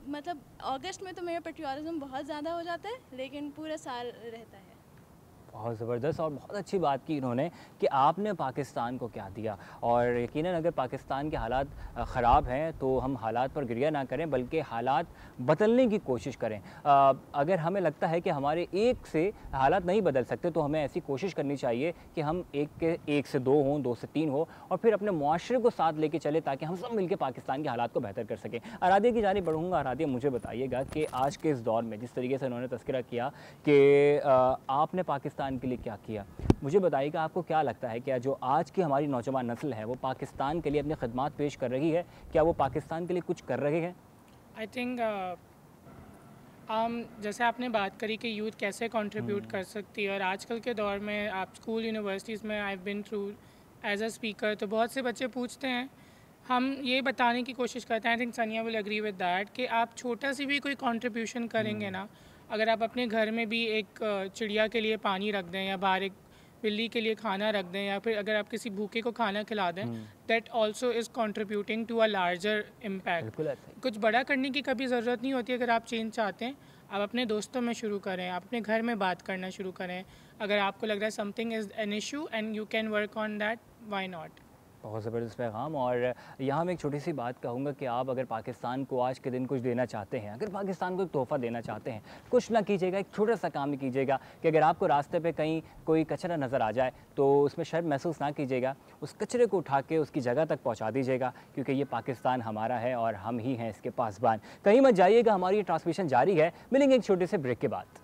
मतलब अगस्त में तो मेरा पेट्रियाटिज़म बहुत ज़्यादा हो जाता है, लेकिन पूरा साल रहता है। बहुत ज़बरदस्त और बहुत अच्छी बात की इन्होंने कि आपने पाकिस्तान को क्या दिया। और यकीनन अगर पाकिस्तान के हालात ख़राब हैं तो हम हालात पर गिरिया ना करें बल्कि हालात बदलने की कोशिश करें। अगर हमें लगता है कि हमारे एक से हालात नहीं बदल सकते तो हमें ऐसी कोशिश करनी चाहिए कि हम एक से 2 हों, 2 से 3 हो और फिर अपने मुआशरे को साथ लेके चले ताकि हम सब मिलकर पाकिस्तान के हालात को बेहतर कर सकें। अरादिया की जानिब बढ़ूँगा। अरादिया, मुझे बताइएगा कि आज के इस दौर में जिस तरीके से उन्होंने तज़किरा किया कि आपने पाकिस्तान के लिए क्या किया, मुझे बताइएगा आपको क्या लगता है कि जो आज की हमारी नौजवान नस्ल है वो पाकिस्तान के लिए अपनी खिदमत पेश कर रही है, क्या वो पाकिस्तान के लिए कुछ कर रहे हैं? आई थिंक जैसे आपने बात करी कि यूथ कैसे कंट्रीब्यूट कर सकती है, और आजकल के दौर में आप स्कूल यूनिवर्सिटीज़ में I been through as a speaker, तो बहुत से बच्चे पूछते हैं, हम ये बताने की कोशिश करते हैं, आई थिंक सनिया विल एग्री विद दैट, कि आप छोटा सी भी कोई कंट्रीब्यूशन करेंगे ना, अगर आप अपने घर में भी एक चिड़िया के लिए पानी रख दें या बाहर एक बिल्ली के लिए खाना रख दें या फिर अगर आप किसी भूखे को खाना खिला दें, that also is contributing to a larger impact. कुछ बड़ा करने की कभी ज़रूरत नहीं होती। अगर आप चेंज चाहते हैं, आप अपने दोस्तों में शुरू करें, आप अपने घर में बात करना शुरू करें। अगर आपको लग रहा है something is an issue and you can work on that, why not. बहुत ज़बरदस्त पैगाम। और यहाँ मैं एक छोटी सी बात कहूँगा कि आप अगर पाकिस्तान को आज के दिन कुछ देना चाहते हैं, अगर पाकिस्तान को एक तोहफ़ा देना चाहते हैं, कुछ ना कीजिएगा, एक छोटा सा काम ही कीजिएगा कि अगर आपको रास्ते पे कहीं कोई कचरा नज़र आ जाए तो उसमें शर्म महसूस ना कीजिएगा, उस कचरे को उठा के उसकी जगह तक पहुँचा दीजिएगा, क्योंकि ये पाकिस्तान हमारा है और हम ही हैं इसके पासबान। कहीं मत जाइएगा, हमारी ट्रांसमिशन जारी है। मिलेंगे एक छोटे से ब्रेक के बाद।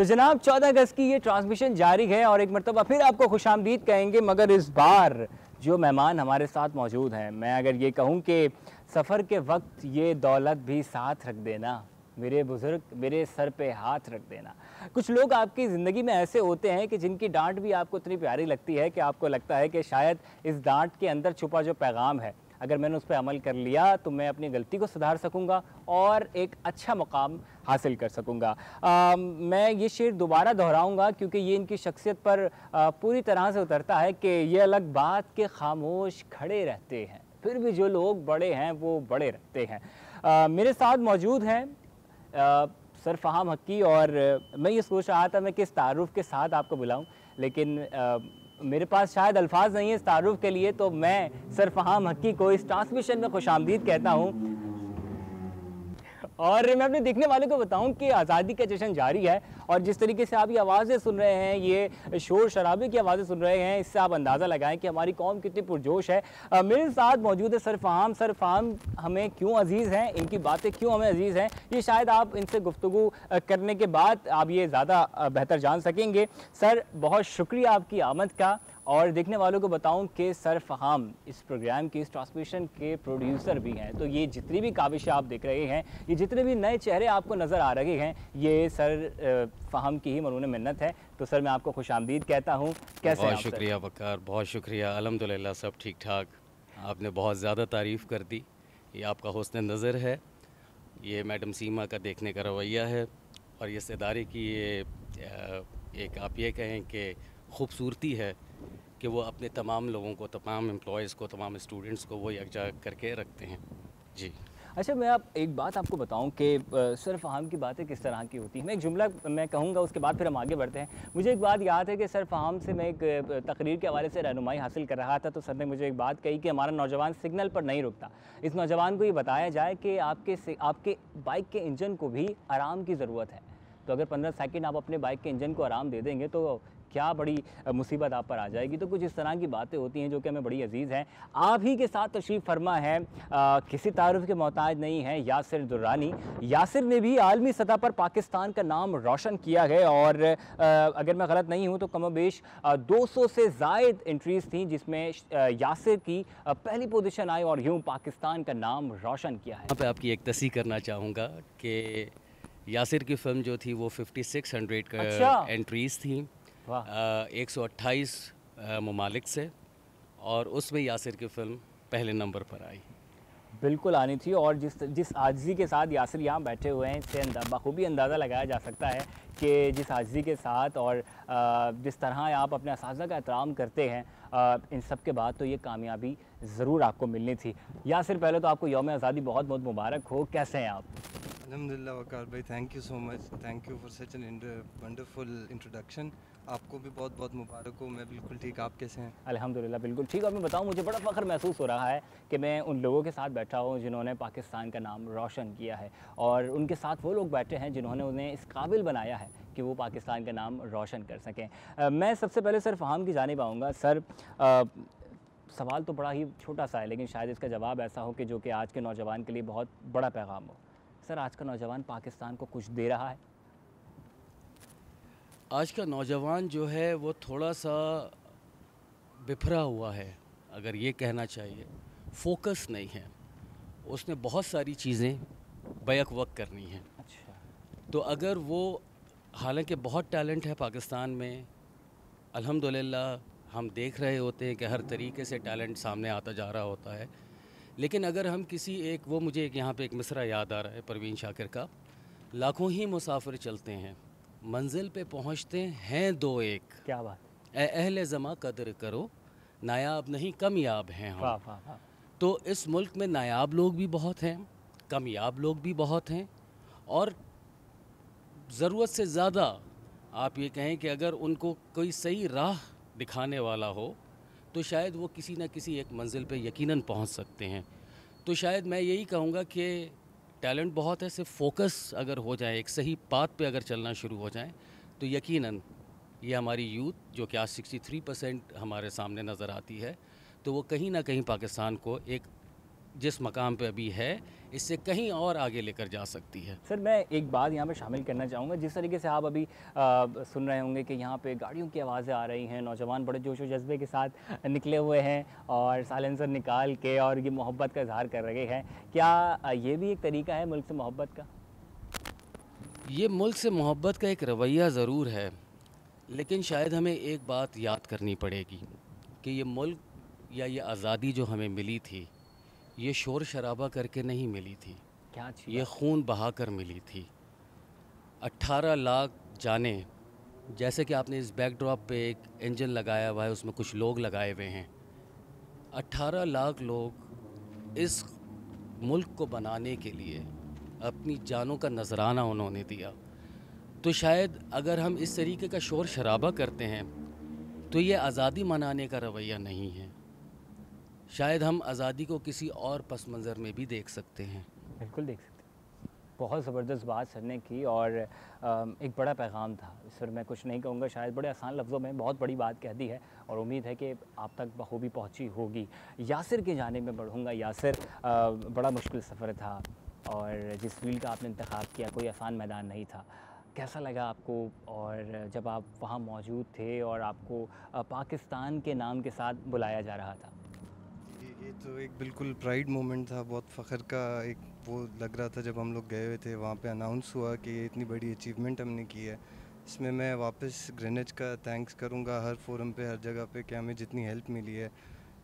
तो जनाब 14 अगस्त की ये ट्रांसमिशन जारी है और एक मरतबा फिर आपको खुशामदीद कहेंगे, मगर इस बार जो मेहमान हमारे साथ मौजूद हैं, मैं अगर ये कहूँ कि सफ़र के वक्त ये दौलत भी साथ रख देना, मेरे बुज़ुर्ग मेरे सर पे हाथ रख देना। कुछ लोग आपकी ज़िंदगी में ऐसे होते हैं कि जिनकी डांट भी आपको इतनी प्यारी लगती है कि आपको लगता है कि शायद इस डांट के अंदर छुपा जो पैगाम है, अगर मैंने उस पर अमल कर लिया तो मैं अपनी गलती को सुधार सकूंगा और एक अच्छा मकाम हासिल कर सकूंगा। मैं ये शेर दोबारा दोहराऊंगा क्योंकि ये इनकी शख्सियत पर पूरी तरह से उतरता है कि ये अलग बात के खामोश खड़े रहते हैं, फिर भी जो लोग बड़े हैं वो बड़े रहते हैं। मेरे साथ मौजूद हैं सर फ़हाम हक्की, और मैं ये सोच रहा था मैं किस तारुफ़ के साथ आपको बुलाऊं, लेकिन मेरे पास शायद अल्फाज नहीं है इस तारुफ़ के लिए, तो मैं सर फ़हाम हक्की को इस ट्रांसमिशन में खुशामदीद कहता हूँ। और मैं अपने देखने वालों को बताऊं कि आज़ादी का जश्न जारी है और जिस तरीके से आप ये आवाज़ें सुन रहे हैं, ये शोर शराबे की आवाज़ें सुन रहे हैं, इससे आप अंदाज़ा लगाएं कि हमारी कौम कितनी पुरजोश है। मेरे साथ मौजूद है सर फ़हाम। सर फ़हाम हमें क्यों अज़ीज़ हैं, इनकी बातें क्यों हमें अज़ीज़ हैं, ये शायद आप इनसे गुफ्तगू करने के बाद आप ये ज़्यादा बेहतर जान सकेंगे। सर बहुत शुक्रिया आपकी आमद का, और देखने वालों को बताऊं कि सर फ़हाम इस प्रोग्राम के, इस ट्रांसमिशन के प्रोड्यूसर भी हैं। तो ये जितनी भी काविशें आप देख रहे हैं, ये जितने भी नए चेहरे आपको नज़र आ रहे हैं, ये सर फ़हाम की ही मरूने मिन्नत है। तो सर मैं आपको खुशामदीद कहता हूँ। कैसे? बहुत शुक्रिया वकार, बहुत शुक्रिया। अल्हम्दुलिल्लाह सब ठीक ठाक। आपने बहुत ज़्यादा तारीफ़ कर दी, ये आपका हुस्न नज़र है, ये मैडम सीमा का देखने का रवैया है, और इस इदारे की ये एक आप ये कहें कि ख़ूबसूरती है कि वो अपने तमाम लोगों को, तमाम एम्प्लॉयज़ को, तमाम स्टूडेंट्स को वो यकजा करके रखते हैं। जी अच्छा, मैं आप एक बात आपको बताऊं कि सर फ़हाम की बातें किस तरह की होती हैं। मैं एक जुमला मैं कहूँगा, उसके बाद फिर हम आगे बढ़ते हैं। मुझे एक बात याद है कि सर फ़हाम से मैं एक तकरीर के हवाले से रहनुमाई हासिल कर रहा था, तो सर ने मुझे एक बात कही कि हमारा नौजवान सिग्नल पर नहीं रुकता। इस नौजवान को ये बताया जाए कि आपके बाइक के इंजन को भी आराम की ज़रूरत है, तो अगर 15 सेकंड आप अपने बाइक के इंजन को आराम दे देंगे तो क्या बड़ी मुसीबत आप पर आ जाएगी। तो कुछ इस तरह की बातें होती हैं जो कि हमें बड़ी अजीज़ हैं। आप ही के साथ तशरीफ़ फरमा है, किसी तारुफ़ के मोहताज नहीं है, यासिर दुर्रानी। यासिर ने भी आलमी सतह पर पाकिस्तान का नाम रोशन किया है, और अगर मैं गलत नहीं हूँ तो कमोबेश 200 से ज़ायद एंट्रीज़ थी जिसमें यासिर की पहली पोजीशन आई और यूँ पाकिस्तान का नाम रोशन किया है। यहाँ पर आपकी एक तस्दीक करना चाहूँगा कि यासिर की फ़िल्म जो थी वो 5600 का एंट्रीज़ थी 128 ममालिक से, और उसमें यासिर की फ़िल्म पहले नंबर पर आई। बिल्कुल आनी थी, और जिस आजिज़ी के साथ यासिर यहाँ बैठे हुए हैं, इससे बखूबी अंदाज़ा लगाया जा सकता है कि जिस आजिज़ी के साथ और जिस तरह आप अपने असातिज़ा का एहतराम करते हैं, इन सब के बाद तो ये कामयाबी ज़रूर आपको मिलनी थी। यासिर, पहले तो आपको यौम आज़ादी बहुत बहुत मुबारक हो। कैसे हैं आप? अल्हम्दुलिल्लाह वकार भाई, thank you so much, thank you for such an wonderful introduction. आपको भी बहुत बहुत मुबारक हो। मैं बिल्कुल ठीक, आप कैसे हैं? अल्हम्दुलिल्लाह बिल्कुल ठीक। और मैं बताऊं, मुझे बड़ा फ़ख्र महसूस हो रहा है कि मैं उन लोगों के साथ बैठा हूं जिन्होंने पाकिस्तान का नाम रोशन किया है, और उनके साथ वो लोग बैठे हैं जिन्होंने उन्हें इस काबिल बनाया है कि वो पाकिस्तान का नाम रोशन कर सकें। मैं सबसे पहले सर फ़हाम की जानिब आऊँगा। सर, सवाल तो बड़ा ही छोटा सा है, लेकिन शायद इसका जवाब ऐसा हो कि जो कि आज के नौजवान के लिए बहुत बड़ा पैगाम हो। सर, आज का नौजवान पाकिस्तान को कुछ दे रहा है? आज का नौजवान जो है वो थोड़ा सा बिखरा हुआ है, अगर ये कहना चाहिए, फोकस नहीं है। उसने बहुत सारी चीज़ें बैक वक्त करनी हैं। अच्छा। तो अगर वो, हालांकि बहुत टैलेंट है पाकिस्तान में, अल्हम्दुलिल्लाह हम देख रहे होते हैं कि हर तरीके से टैलेंट सामने आता जा रहा होता है, लेकिन अगर हम किसी एक, वो मुझे यहाँ पे एक मिसरा याद आ रहा है परवीन शाकिर का, लाखों ही मुसाफिर चलते हैं, मंजिल पे पहुँचते हैं दो एक। क्या बात। अहले ज़मा कदर करो, नायाब नहीं कमयाब हैं हम। वाह वाह वाह। तो इस मुल्क में नायाब लोग भी बहुत हैं, कमयाब लोग भी बहुत हैं, और ज़रूरत से ज़्यादा आप ये कहें कि अगर उनको कोई सही राह दिखाने वाला हो तो शायद वो किसी न किसी एक मंजिल पे यकीनन पहुंच सकते हैं। तो शायद मैं यही कहूँगा कि टैलेंट बहुत है, सिर्फ फोकस अगर हो जाए, एक सही पाथ पे अगर चलना शुरू हो जाए, तो यकीनन ये हमारी यूथ जो कि आज 63% हमारे सामने नज़र आती है, तो वो कहीं ना कहीं पाकिस्तान को एक जिस मकाम पे अभी है इससे कहीं और आगे लेकर जा सकती है। सर मैं एक बात यहाँ पे शामिल करना चाहूँगा, जिस तरीके से आप अभी सुन रहे होंगे कि यहाँ पे गाड़ियों की आवाज़ें आ रही हैं, नौजवान बड़े जोश व जज्बे के साथ निकले हुए हैं और साइलेंसर निकाल के और ये मोहब्बत का इजहार कर रहे हैं, क्या ये भी एक तरीका है मुल्क से मोहब्बत का? ये मुल्क से मोहब्बत का एक रवैया ज़रूर है, लेकिन शायद हमें एक बात याद करनी पड़ेगी कि ये मुल्क या ये आज़ादी जो हमें मिली थी, ये शोर शराबा करके नहीं मिली थी, क्या चीज़? ये खून बहा कर मिली थी। 18 लाख जाने, जैसे कि आपने इस बैकड्रॉप पे एक इंजन लगाया हुआ है, उसमें कुछ लोग लगाए हुए हैं। 18 लाख लोग इस मुल्क को बनाने के लिए अपनी जानों का नजराना उन्होंने दिया। तो शायद अगर हम इस तरीके का शोर शराबा करते हैं तो ये आज़ादी मनाने का रवैया नहीं है। शायद हम आज़ादी को किसी और पस मंज़र में भी देख सकते हैं। बिल्कुल देख सकते हैं। बहुत ज़बरदस्त बात सर ने की और एक बड़ा पैगाम था। सर मैं कुछ नहीं कहूँगा, शायद बड़े आसान लफ्ज़ों में बहुत बड़ी बात कह दी है और उम्मीद है कि आप तक बखूबी पहुँची होगी। यासिर के जानिब में बढ़ूँगा। यासिर, बड़ा मुश्किल सफ़र था और जिस फील्ड का आपने इंतखाब किया कोई आसान मैदान नहीं था। कैसा लगा आपको और जब आप वहाँ मौजूद थे और आपको पाकिस्तान के नाम के साथ बुलाया जा रहा था? ये तो एक बिल्कुल प्राइड मोमेंट था, बहुत फ़ख्र का एक वो लग रहा था जब हम लोग गए हुए थे। वहाँ पे अनाउंस हुआ कि ये इतनी बड़ी अचीवमेंट हमने की है। इसमें मैं वापस ग्रेनेड का थैंक्स करूँगा हर फोरम पे, हर जगह पे, कि हमें जितनी हेल्प मिली है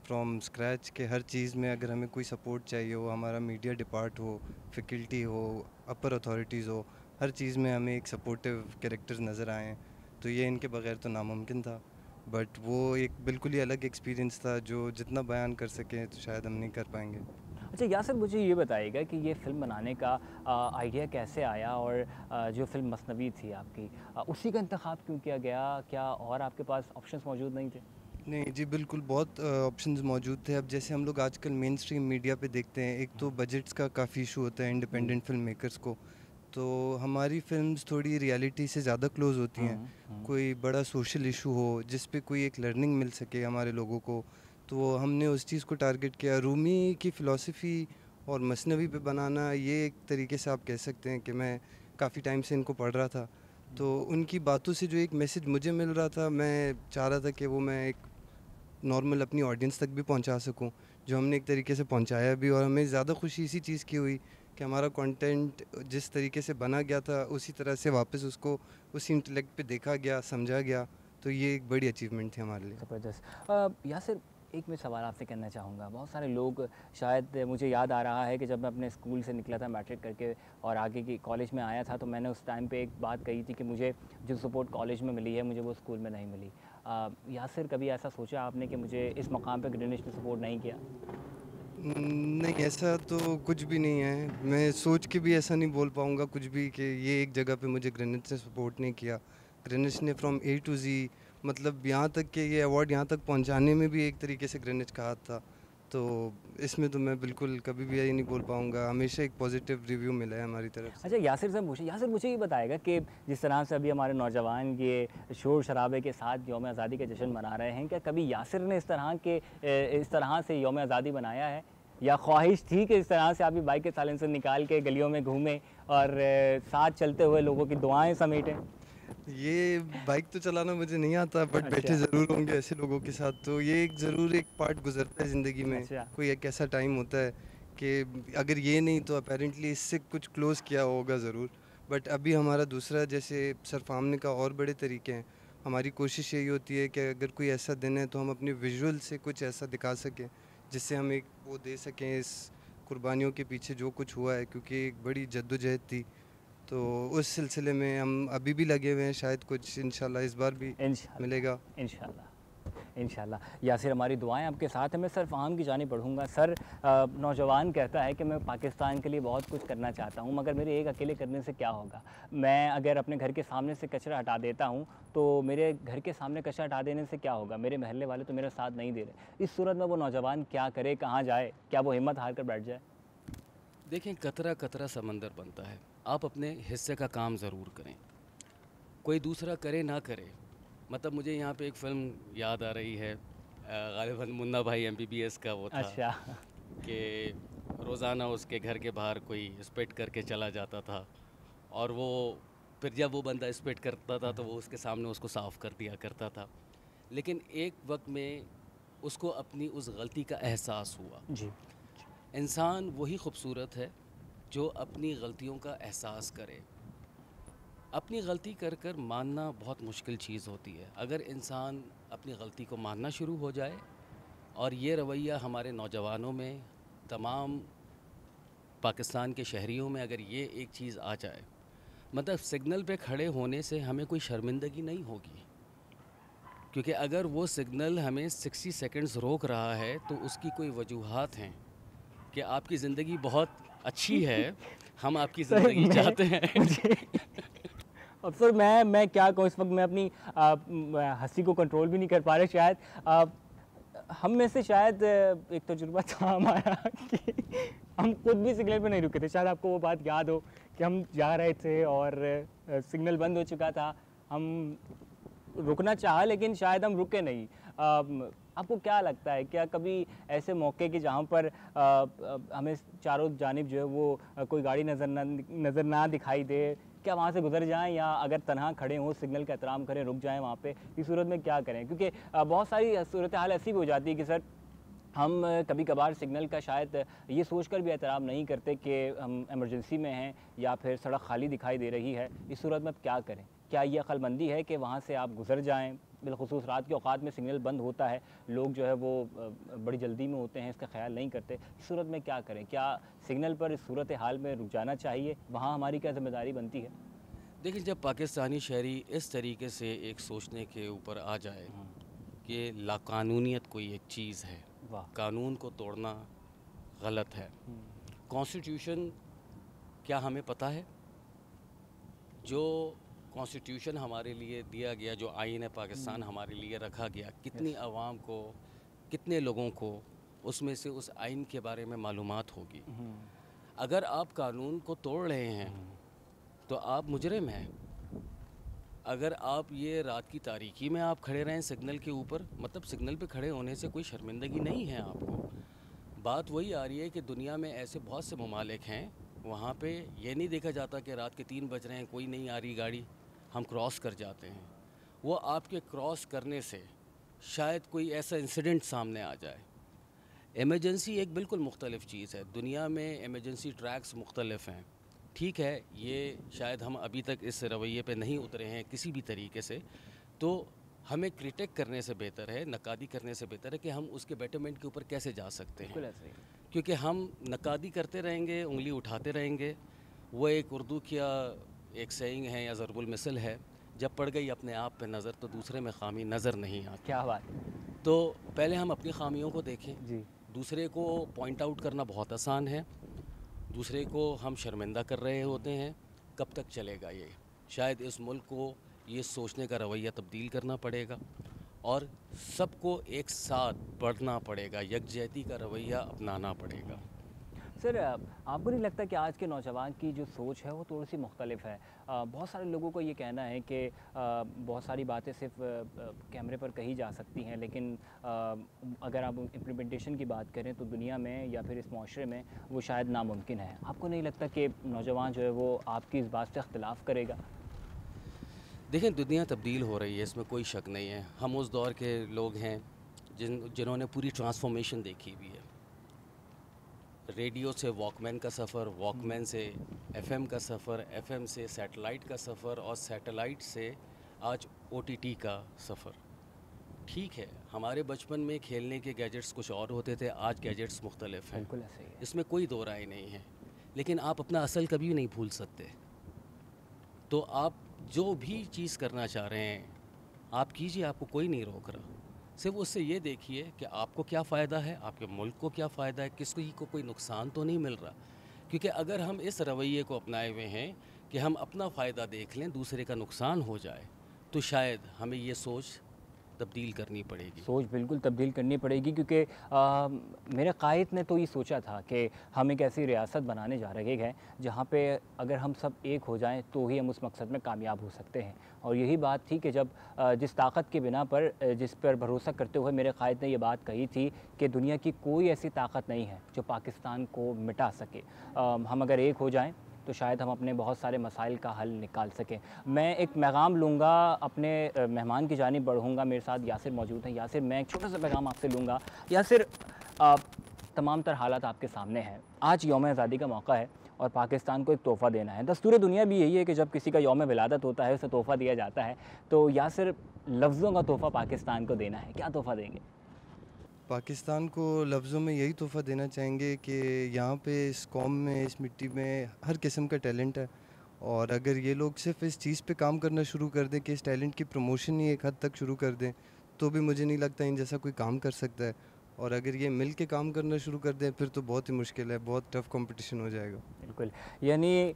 फ्रॉम स्क्रैच के हर चीज़ में। अगर हमें कोई सपोर्ट चाहिए हो, हमारा मीडिया डिपार्ट हो, फैकल्टी हो, अपर अथॉरिटीज़ हो, हर चीज़ में हमें एक सपोर्टिव कैरेक्टर्स नज़र आए। तो ये इनके बगैर तो नामुमकिन था, बट वो एक बिल्कुल ही अलग एक्सपीरियंस था जो जितना बयान कर सकें तो शायद हम नहीं कर पाएंगे। अच्छा यासिर, मुझे ये बताइएगा कि ये फ़िल्म बनाने का आइडिया कैसे आया और जो फ़िल्म मसनवी थी आपकी, उसी का इंतखाब क्यों किया गया? क्या और आपके पास ऑप्शंस मौजूद नहीं थे? नहीं जी, बिल्कुल बहुत ऑप्शंस मौजूद थे। अब जैसे हम लोग आजकल मेन स्ट्रीम मीडिया पे देखते हैं, एक तो बजट्स का काफ़ी इशू होता है इंडिपेंडेंट फिल्म मेकर्स को, तो हमारी फिल्म्स थोड़ी रियलिटी से ज़्यादा क्लोज होती हैं। कोई बड़ा सोशल इशू हो जिस पे कोई एक लर्निंग मिल सके हमारे लोगों को, तो हमने उस चीज़ को टारगेट किया। रूमी की फ़िलासफ़ी और मसनवी पे बनाना, ये एक तरीके से आप कह सकते हैं कि मैं काफ़ी टाइम से इनको पढ़ रहा था, तो उनकी बातों से जो एक मैसेज मुझे मिल रहा था, मैं चाह रहा था कि वो मैं एक नॉर्मल अपनी ऑडियंस तक भी पहुंचा सकूं, जो हमने एक तरीके से पहुंचाया भी। और हमें ज़्यादा खुशी इसी चीज़ की हुई कि हमारा कंटेंट जिस तरीके से बना गया था उसी तरह से वापस उसको उसी इंटेलेक्ट पे देखा गया, समझा गया। तो ये एक बड़ी अचीवमेंट थी हमारे लिए। ज़बरदस्त। यासिर, एक मैं सवाल आपसे करना चाहूँगा। बहुत सारे लोग, शायद मुझे याद आ रहा है कि जब मैं अपने स्कूल से निकला था मैट्रिक करके और आगे की कॉलेज में आया था, तो मैंने उस टाइम पे एक बात कही थी कि मुझे जो सपोर्ट कॉलेज में मिली है मुझे वो स्कूल में नहीं मिली। यासिर, कभी ऐसा सोचा आपने कि मुझे इस मकाम पे ग्रीनिश ने सपोर्ट नहीं किया? नहीं, ऐसा तो कुछ भी नहीं है। मैं सोच के भी ऐसा नहीं बोल पाऊँगा कुछ भी कि ये एक जगह पे मुझे ग्रेनेड ने सपोर्ट नहीं किया। ग्रेनेड ने फ्रॉम ए टू जी, मतलब यहाँ तक कि ये अवार्ड यहाँ तक पहुँचाने में भी एक तरीके से ग्रेनेड का हाथ था। तो इसमें तो मैं बिल्कुल कभी भी यही नहीं बोल पाऊँगा। हमेशा एक पॉजिटिव रिव्यू मिला है हमारी तरफ से। अच्छा यासिर से पूछिए, यासिर मुझे ये बताएगा कि जिस तरह से अभी हमारे नौजवान ये शोर शराबे के साथ यौम आज़ादी का जश्न मना रहे हैं, क्या कभी यासिर ने इस तरह से यौम आज़ादी मनाया है, या ख्वाहिश थी कि इस तरह से आप भी बाइक के साइलेंसर निकाल के गलियों में घूमें और साथ चलते हुए लोगों की दुआएं समेटें? ये बाइक तो चलाना मुझे नहीं आता, बट अच्छा। बैठे ज़रूर होंगे ऐसे लोगों के साथ, तो ये एक ज़रूर एक पार्ट गुजरता है ज़िंदगी में। अच्छा। कोई एक ऐसा टाइम होता है कि अगर ये नहीं तो अपेरेंटली इससे कुछ क्लोज़ किया होगा ज़रूर। बट अभी हमारा दूसरा, जैसे सर फामने का और बड़े तरीके हैं। हमारी कोशिश यही होती है कि अगर कोई ऐसा दिन है तो हम अपने विजुअल से कुछ ऐसा दिखा सकें जिससे हम एक वो दे सकें इस कुर्बानियों के पीछे जो कुछ हुआ है, क्योंकि एक बड़ी जद्दोजहद थी। तो उस सिलसिले में हम अभी भी लगे हुए हैं, शायद कुछ इंशाल्लाह इस बार भी मिलेगा। इंशाल्लाह। यासिर, हमारी दुआएं आपके साथ हैं। मैं सर फ़ाहम की जानिब बढ़ूँगा। सर, नौजवान कहता है कि मैं पाकिस्तान के लिए बहुत कुछ करना चाहता हूँ, मगर मेरे एक अकेले करने से क्या होगा? मैं अगर अपने घर के सामने से कचरा हटा देता हूँ तो मेरे घर के सामने कचरा हटा देने से क्या होगा? मेरे महल्ले वाले तो मेरा साथ नहीं दे रहे। इस सूरत में वो नौजवान क्या करे, कहाँ जाए? क्या वो हिम्मत हार कर बैठ जाए? देखें, कतरा कतरा समंदर बनता है। आप अपने हिस्से का काम ज़रूर करें, कोई दूसरा करे ना करे। मतलब मुझे यहाँ पे एक फ़िल्म याद आ रही है, गालिबन मुन्ना भाई MBBS का वो था। अच्छा। कि रोज़ाना उसके घर के बाहर कोई स्पिट करके चला जाता था, और वो फिर जब वो बंदा स्पिट करता था तो वो उसके सामने उसको साफ़ कर दिया करता था। लेकिन एक वक्त में उसको अपनी उस गलती का एहसास हुआ। जी। इंसान वही खूबसूरत है जो अपनी गलतियों का एहसास करे। अपनी गलती कर कर मानना बहुत मुश्किल चीज़ होती है। अगर इंसान अपनी गलती को मानना शुरू हो जाए, और ये रवैया हमारे नौजवानों में, तमाम पाकिस्तान के शहरियों में अगर ये एक चीज़ आ जाए, मतलब सिग्नल पे खड़े होने से हमें कोई शर्मिंदगी नहीं होगी, क्योंकि अगर वो सिग्नल हमें 60 सेकंड्स रोक रहा है तो उसकी कोई वजूहात हैं कि आपकी ज़िंदगी बहुत अच्छी है, हम आपकी ज़िंदगी चाहते हैं। अब सर मैं क्या कहूँ, इस वक्त मैं अपनी हंसी को कंट्रोल भी नहीं कर पा रहे। शायद हम में से शायद एक तजुर्बा था हमारा कि हम खुद भी सिग्नल पे नहीं रुके थे। शायद आपको वो बात याद हो कि हम जा रहे थे और सिग्नल बंद हो चुका था, हम रुकना चाहा लेकिन शायद हम रुके नहीं। आपको क्या लगता है, क्या कभी ऐसे मौके कि जहाँ पर हमें चारों जानिब जो है वो कोई गाड़ी नज़र ना दिखाई दे, क्या वहाँ से गुजर जाएं, या अगर तनहा खड़े हों सिग्नल का एहतराम करें, रुक जाएं वहाँ पे, इस सूरत में क्या करें? क्योंकि बहुत सारी सूरत हाल ऐसी भी हो जाती है कि सर हम कभी कभार सिग्नल का शायद ये सोचकर भी एहतराम नहीं करते कि हम इमरजेंसी में हैं या फिर सड़क खाली दिखाई दे रही है। इस सूरत में क्या करें? क्या ये अक्लमंदी है कि वहाँ से आप गुजर जाएं? बिलखुसूस रात के औकात में सिग्नल बंद होता है, लोग जो है वो बड़ी जल्दी में होते हैं, इसका ख्याल नहीं करते। इस सूरत में क्या करें? क्या सिग्नल पर इस सूरत हाल में रुक जाना चाहिए? वहाँ हमारी क्या जिम्मेदारी बनती है? देखिए, जब पाकिस्तानी शहरी इस तरीके से एक सोचने के ऊपर आ जाए कि लाकानूनियत कोई एक चीज़ है, कानून को तोड़ना गलत है। कॉन्स्टिट्यूशन क्या हमें पता है? जो कॉन्स्टिट्यूशन हमारे लिए दिया गया, जो आईन है पाकिस्तान हमारे लिए रखा गया, कितनी आवाम को, कितने लोगों को उसमें से उस आइन के बारे में मालूमात होगी? अगर आप कानून को तोड़ रहे हैं तो आप मुजरिम हैं। अगर आप ये रात की तारीकी में आप खड़े रहें सिग्नल के ऊपर, मतलब सिग्नल पे खड़े होने से कोई शर्मिंदगी नहीं है आपको। बात वही आ रही है कि दुनिया में ऐसे बहुत से ममालिक हैं, वहाँ पे ये नहीं देखा जाता कि रात के 3 बज रहे हैं, कोई नहीं आ रही गाड़ी, हम क्रॉस कर जाते हैं। वो आपके क्रॉस करने से शायद कोई ऐसा इंसिडेंट सामने आ जाए। एमरजेंसी एक बिल्कुल मुख्तलिफ़ चीज़ है। दुनिया में एमरजेंसी ट्रैक्स मुख्तलिफ़ हैं, ठीक है, ये शायद हम अभी तक इस रवैये पे नहीं उतरे हैं किसी भी तरीके से, तो हमें क्रिटिक करने से बेहतर है, नकादी करने से बेहतर है कि हम उसके बेटरमेंट के ऊपर कैसे जा सकते हैं। क्योंकि हम नकादी करते रहेंगे, उंगली उठाते रहेंगे। वो एक उर्दू का एक सेइंग है या ज़रबुल मिसल है, जब पड़ गई अपने आप पे नज़र तो दूसरे में खामी नज़र नहीं आती। क्या बात। तो पहले हम अपनी खामियों को देखें जी। दूसरे को पॉइंट आउट करना बहुत आसान है, दूसरे को हम शर्मिंदा कर रहे होते हैं। कब तक चलेगा ये? शायद इस मुल्क को ये सोचने का रवैया तब्दील करना पड़ेगा और सबको एक साथ बढ़ना पड़ेगा, यकजहती का रवैया अपनाना पड़ेगा। सर, आपको नहीं लगता कि आज के नौजवान की जो सोच है वो थोड़ी सी मुख्तलिफ है? बहुत सारे लोगों को ये कहना है कि बहुत सारी बातें सिर्फ कैमरे पर कही जा सकती हैं, लेकिन अगर आप इम्प्लीमेंटेशन की बात करें तो दुनिया में या फिर इस माशरे में वो शायद नामुमकिन है। आपको नहीं लगता कि नौजवान जो है वो आपकी इस बात से इख्तिलाफ़ करेगा? देखें, दुनिया तब्दील हो रही है, इसमें कोई शक नहीं है। हम उस दौर के लोग हैं जिन्होंने पूरी ट्रांसफॉर्मेशन देखी हुई है। रेडियो से वॉकमैन का सफ़र, वॉकमैन से एफएम का सफ़र, एफएम से सैटेलाइट का सफ़र और सैटेलाइट से आज ओटीटी का सफ़र। ठीक है, हमारे बचपन में खेलने के गैजेट्स कुछ और होते थे, आज गैजेट्स मुख्तलिफ हैं, बिल्कुल ऐसे ही है। इसमें कोई दो राय नहीं है। लेकिन आप अपना असल कभी नहीं भूल सकते। तो आप जो भी चीज़ करना चाह रहे हैं आप कीजिए, आपको कोई नहीं रोक रहा। सिर्फ उससे ये देखिए कि आपको क्या फ़ायदा है, आपके मुल्क को क्या फ़ायदा है, किसी को कोई नुकसान तो नहीं मिल रहा। क्योंकि अगर हम इस रवैये को अपनाए हुए हैं कि हम अपना फ़ायदा देख लें, दूसरे का नुकसान हो जाए, तो शायद हमें ये सोच तब्दील करनी पड़ेगी। सोच बिल्कुल तब्दील करनी पड़ेगी, क्योंकि मेरे कायद ने तो ये सोचा था कि हम एक ऐसी रियासत बनाने जा रहे हैं जहाँ पे अगर हम सब एक हो जाएं तो ही हम उस मकसद में कामयाब हो सकते हैं। और यही बात थी कि जब जिस ताकत के बिना पर जिस पर भरोसा करते हुए मेरे कायद ने ये बात कही थी कि दुनिया की कोई ऐसी ताकत नहीं है जो पाकिस्तान को मिटा सके। हम अगर एक हो जाएं तो शायद हम अपने बहुत सारे मसाइल का हल निकाल सकें। मैं एक पैगाम लूँगा, अपने मेहमान की जानिब बढ़ूँगा। मेरे साथ यासिर मौजूद हैं। यासिर, मैं एक छोटा सा पैगाम आपसे लूँगा। यासिर, तमाम तर हालात आपके सामने हैं। आज यौम आज़ादी का मौका है और पाकिस्तान को एक तोहफ़ा देना है। दस्तूर दुनिया भी यही है कि जब किसी का यौम विलादत होता है उसे तोहफ़ा दिया जाता है। तो यासिर, लफ्ज़ों का तोहफ़ा पाकिस्तान को देना है, क्या तोहफ़ा देंगे? पाकिस्तान को लफ्ज़ों में यही तोहफ़ा देना चाहेंगे कि यहाँ पे इस कौम में, इस मिट्टी में हर किस्म का टैलेंट है, और अगर ये लोग सिर्फ इस चीज़ पे काम करना शुरू कर दें कि इस टैलेंट की प्रमोशन ही एक हद तक शुरू कर दें, तो भी मुझे नहीं लगता इन जैसा कोई काम कर सकता है। और अगर ये मिल के काम करना शुरू कर दें फिर तो बहुत ही मुश्किल है, बहुत टफ कंपटीशन हो जाएगा। बिल्कुल, यानी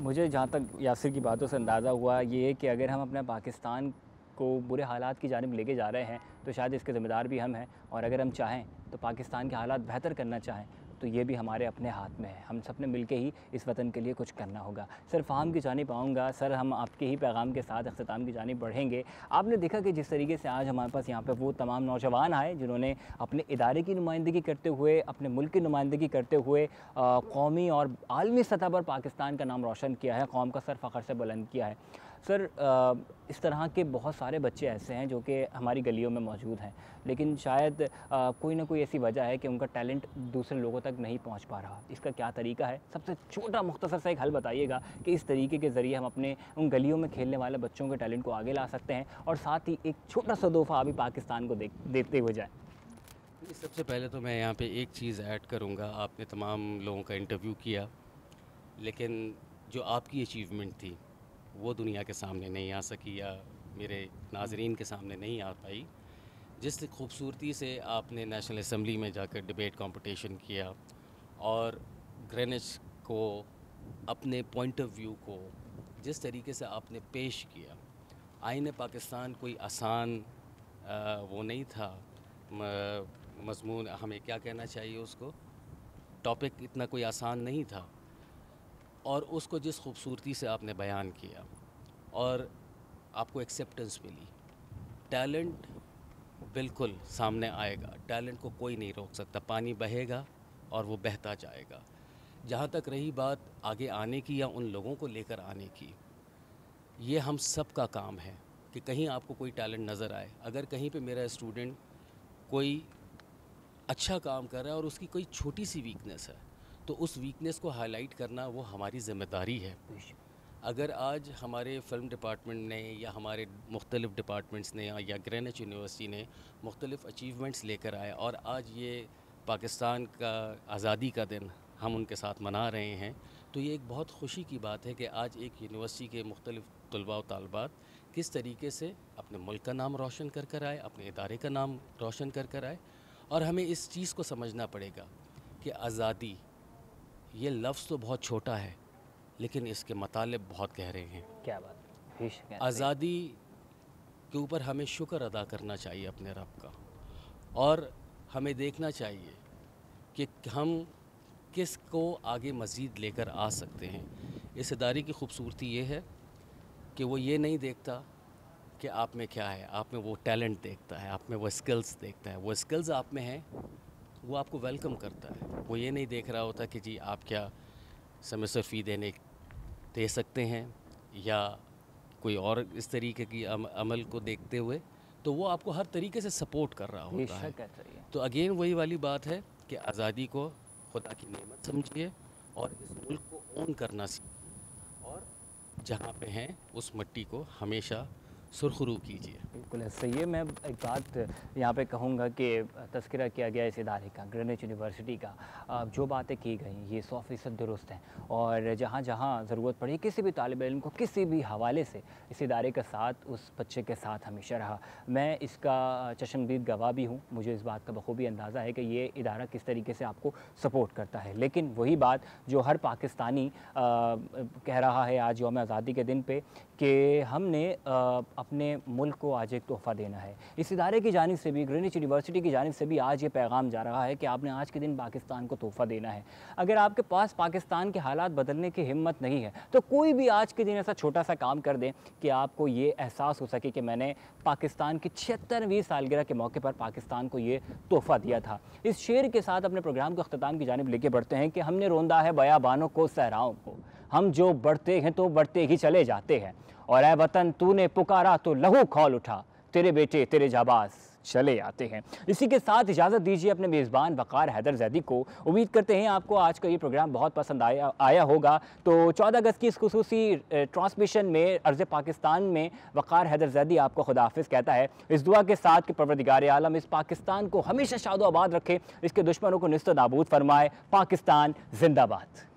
मुझे जहाँ तक यासिर की बातों से अंदाज़ा हुआ ये कि अगर हम अपने पाकिस्तान को बुरे हालात की जानिब लेके जा रहे हैं तो शायद इसके ज़िम्मेदार भी हम हैं, और अगर हम चाहें तो पाकिस्तान के हालात बेहतर करना चाहें तो ये भी हमारे अपने हाथ में है। हम सब ने मिल के ही इस वतन के लिए कुछ करना होगा। सर, फ़ाहम की जानिब आऊँगा। सर, हम आपके ही पैगाम के साथ अख्ताम की जानिब बढ़ेंगे। आपने देखा कि जिस तरीके से आज हमारे पास यहाँ पे वो तमाम नौजवान आए जिन्होंने अपने इदारे की नुमाइंदगी करते हुए, अपने मुल्क की नुमाइंदगी करते हुए कौमी और आलमी सतह पर पाकिस्तान का नाम रोशन किया है, कौम का सर फ़ख्र से बुलंद किया है। सर, इस तरह के बहुत सारे बच्चे ऐसे हैं जो कि हमारी गलियों में मौजूद हैं, लेकिन शायद कोई ना कोई ऐसी वजह है कि उनका टैलेंट दूसरे लोगों तक नहीं पहुंच पा रहा। इसका क्या तरीका है? सबसे छोटा मुख्तसर सा एक हल बताइएगा कि इस तरीके के ज़रिए हम अपने उन गलियों में खेलने वाले बच्चों के टैलेंट को आगे ला सकते हैं और साथ ही एक छोटा सा तोहफ़ा अभी पाकिस्तान को देते हुए जाए। सबसे पहले तो मैं यहाँ पे एक चीज़ ऐड करूँगा। आपने तमाम लोगों का इंटरव्यू किया, लेकिन जो आपकी अचीवमेंट थी वो दुनिया के सामने नहीं आ सकी या मेरे नाजरीन के सामने नहीं आ पाई। जिस खूबसूरती से आपने नेशनल असम्बली में जाकर डिबेट कंपटीशन किया और ग्रेनिच को, अपने पॉइंट ऑफ व्यू को जिस तरीके से आपने पेश किया, आईने पाकिस्तान कोई आसान वो नहीं था। मज़मून हमें क्या कहना चाहिए उसको, टॉपिक इतना कोई आसान नहीं था, और उसको जिस खूबसूरती से आपने बयान किया और आपको एक्सेप्टेंस मिली। टैलेंट बिल्कुल सामने आएगा, टैलेंट को कोई नहीं रोक सकता। पानी बहेगा और वो बहता जाएगा। जहाँ तक रही बात आगे आने की या उन लोगों को लेकर आने की, ये हम सब का काम है कि कहीं आपको कोई टैलेंट नज़र आए। अगर कहीं पे मेरा स्टूडेंट कोई अच्छा काम कर रहा है और उसकी कोई छोटी सी वीकनेस है, तो उस वीकनेस को हाईलाइट करना वो हमारी ज़िम्मेदारी है। अगर आज हमारे फ़िल्म डिपार्टमेंट ने या हमारे मुख्तलिफ़ डिपार्टमेंट्स ने या ग्रेनिच यूनिवर्सिटी ने मुख्तलिफ़ अचीवमेंट्स लेकर आए और आज ये पाकिस्तान का आज़ादी का दिन हम उनके साथ मना रहे हैं, तो ये एक बहुत खुशी की बात है कि आज एक यूनिवर्सिटी के मुख्तलिफ़ तलबा व तालबात किस तरीके से अपने मुल्क का नाम रोशन कर आए, अपने इदारे का नाम रोशन कर आए। और हमें इस चीज़ को समझना पड़ेगा कि आज़ादी ये लफ्ज़ तो बहुत छोटा है, लेकिन इसके मतलब बहुत गहरे हैं। क्या बात है। आज़ादी के ऊपर हमें शुक्र अदा करना चाहिए अपने रब का, और हमें देखना चाहिए कि हम किस को आगे मज़ीद लेकर आ सकते हैं। इस इदारे की खूबसूरती ये है कि वो ये नहीं देखता कि आप में क्या है, आप में वो टैलेंट देखता है, आप में वो स्किल्स देखता है। वो स्किल्स आप में हैं, वो आपको वेलकम करता है। वो ये नहीं देख रहा होता कि जी आप क्या सेमेस्टर फ़ी दे सकते हैं या कोई और इस तरीके की अमल को देखते हुए, तो वो आपको हर तरीके से सपोर्ट कर रहा होता है। तो अगेन वही वाली बात है कि आज़ादी को खुदा की नेमत समझिए और इस मुल्क को ओन करना सीखिए, और जहाँ पे हैं उस मिट्टी को हमेशा सुरखरू कीजिए। बिल्कुल सही है। मैं एक बात यहाँ पे कहूँगा कि तज़किरा किया गया इस इदारे का, ग्रेनिच यूनिवर्सिटी का, जो बातें की गई ये 100% दुरुस्त हैं, और जहाँ जहाँ ज़रूरत पड़ी किसी भी तालिब इल्म को किसी भी हवाले से इस इदारे का साथ उस बच्चे के साथ हमेशा रहा। मैं इसका चश्मदीद गवाह भी हूँ। मुझे इस बात का बखूबी अंदाज़ा है कि ये इदारा किस तरीके से आपको सपोर्ट करता है। लेकिन वही बात जो हर पाकिस्तानी कह रहा है आज यौम आज़ादी के दिन पे, कि हमने अपने मुल्क को आज एक तोहफ़ा देना है। इस इदारे की जानिब से भी, ग्रीनिच यूनिवर्सिटी की जानिब से भी आज ये पैगाम जा रहा है कि आपने आज के दिन पाकिस्तान को तोहफ़ा देना है। अगर आपके पास पाकिस्तान के हालात बदलने की हिम्मत नहीं है तो कोई भी आज के दिन ऐसा छोटा सा काम कर दें कि आपको ये एहसास हो सके कि मैंने पाकिस्तान की 76वीं सालगिरह के मौके पर पाकिस्तान को ये तोहफ़ा दिया था। इस शेर के साथ अपने प्रोग्राम को अख्ताम की जानिब लेके बढ़ते हैं कि हमने रोंदा है बयाबानों को, सहराओं को, हम जो बढ़ते हैं तो बढ़ते ही चले जाते हैं, और ऐ वतन तूने पुकारा तो लहू खौल उठा, तेरे बेटे तेरे जाबाज चले आते हैं। इसी के साथ इजाज़त दीजिए अपने मेज़बान वक़ार हैदर जैदी को। उम्मीद करते हैं आपको आज का ये प्रोग्राम बहुत पसंद आया होगा। तो 14 अगस्त की इस खुसूसी ट्रांसमिशन में अर्ज़ पाकिस्तान में वक़ार हैदर जैदी आपको खुदा हाफ़िज़ कहता है, इस दुआ के साथ कि परवरदिगार आलम इस पाकिस्तान को हमेशा शादो आबाद रखे, इसके दुश्मनों को निस्त नाबूद फरमाए। पाकिस्तान जिंदाबाद।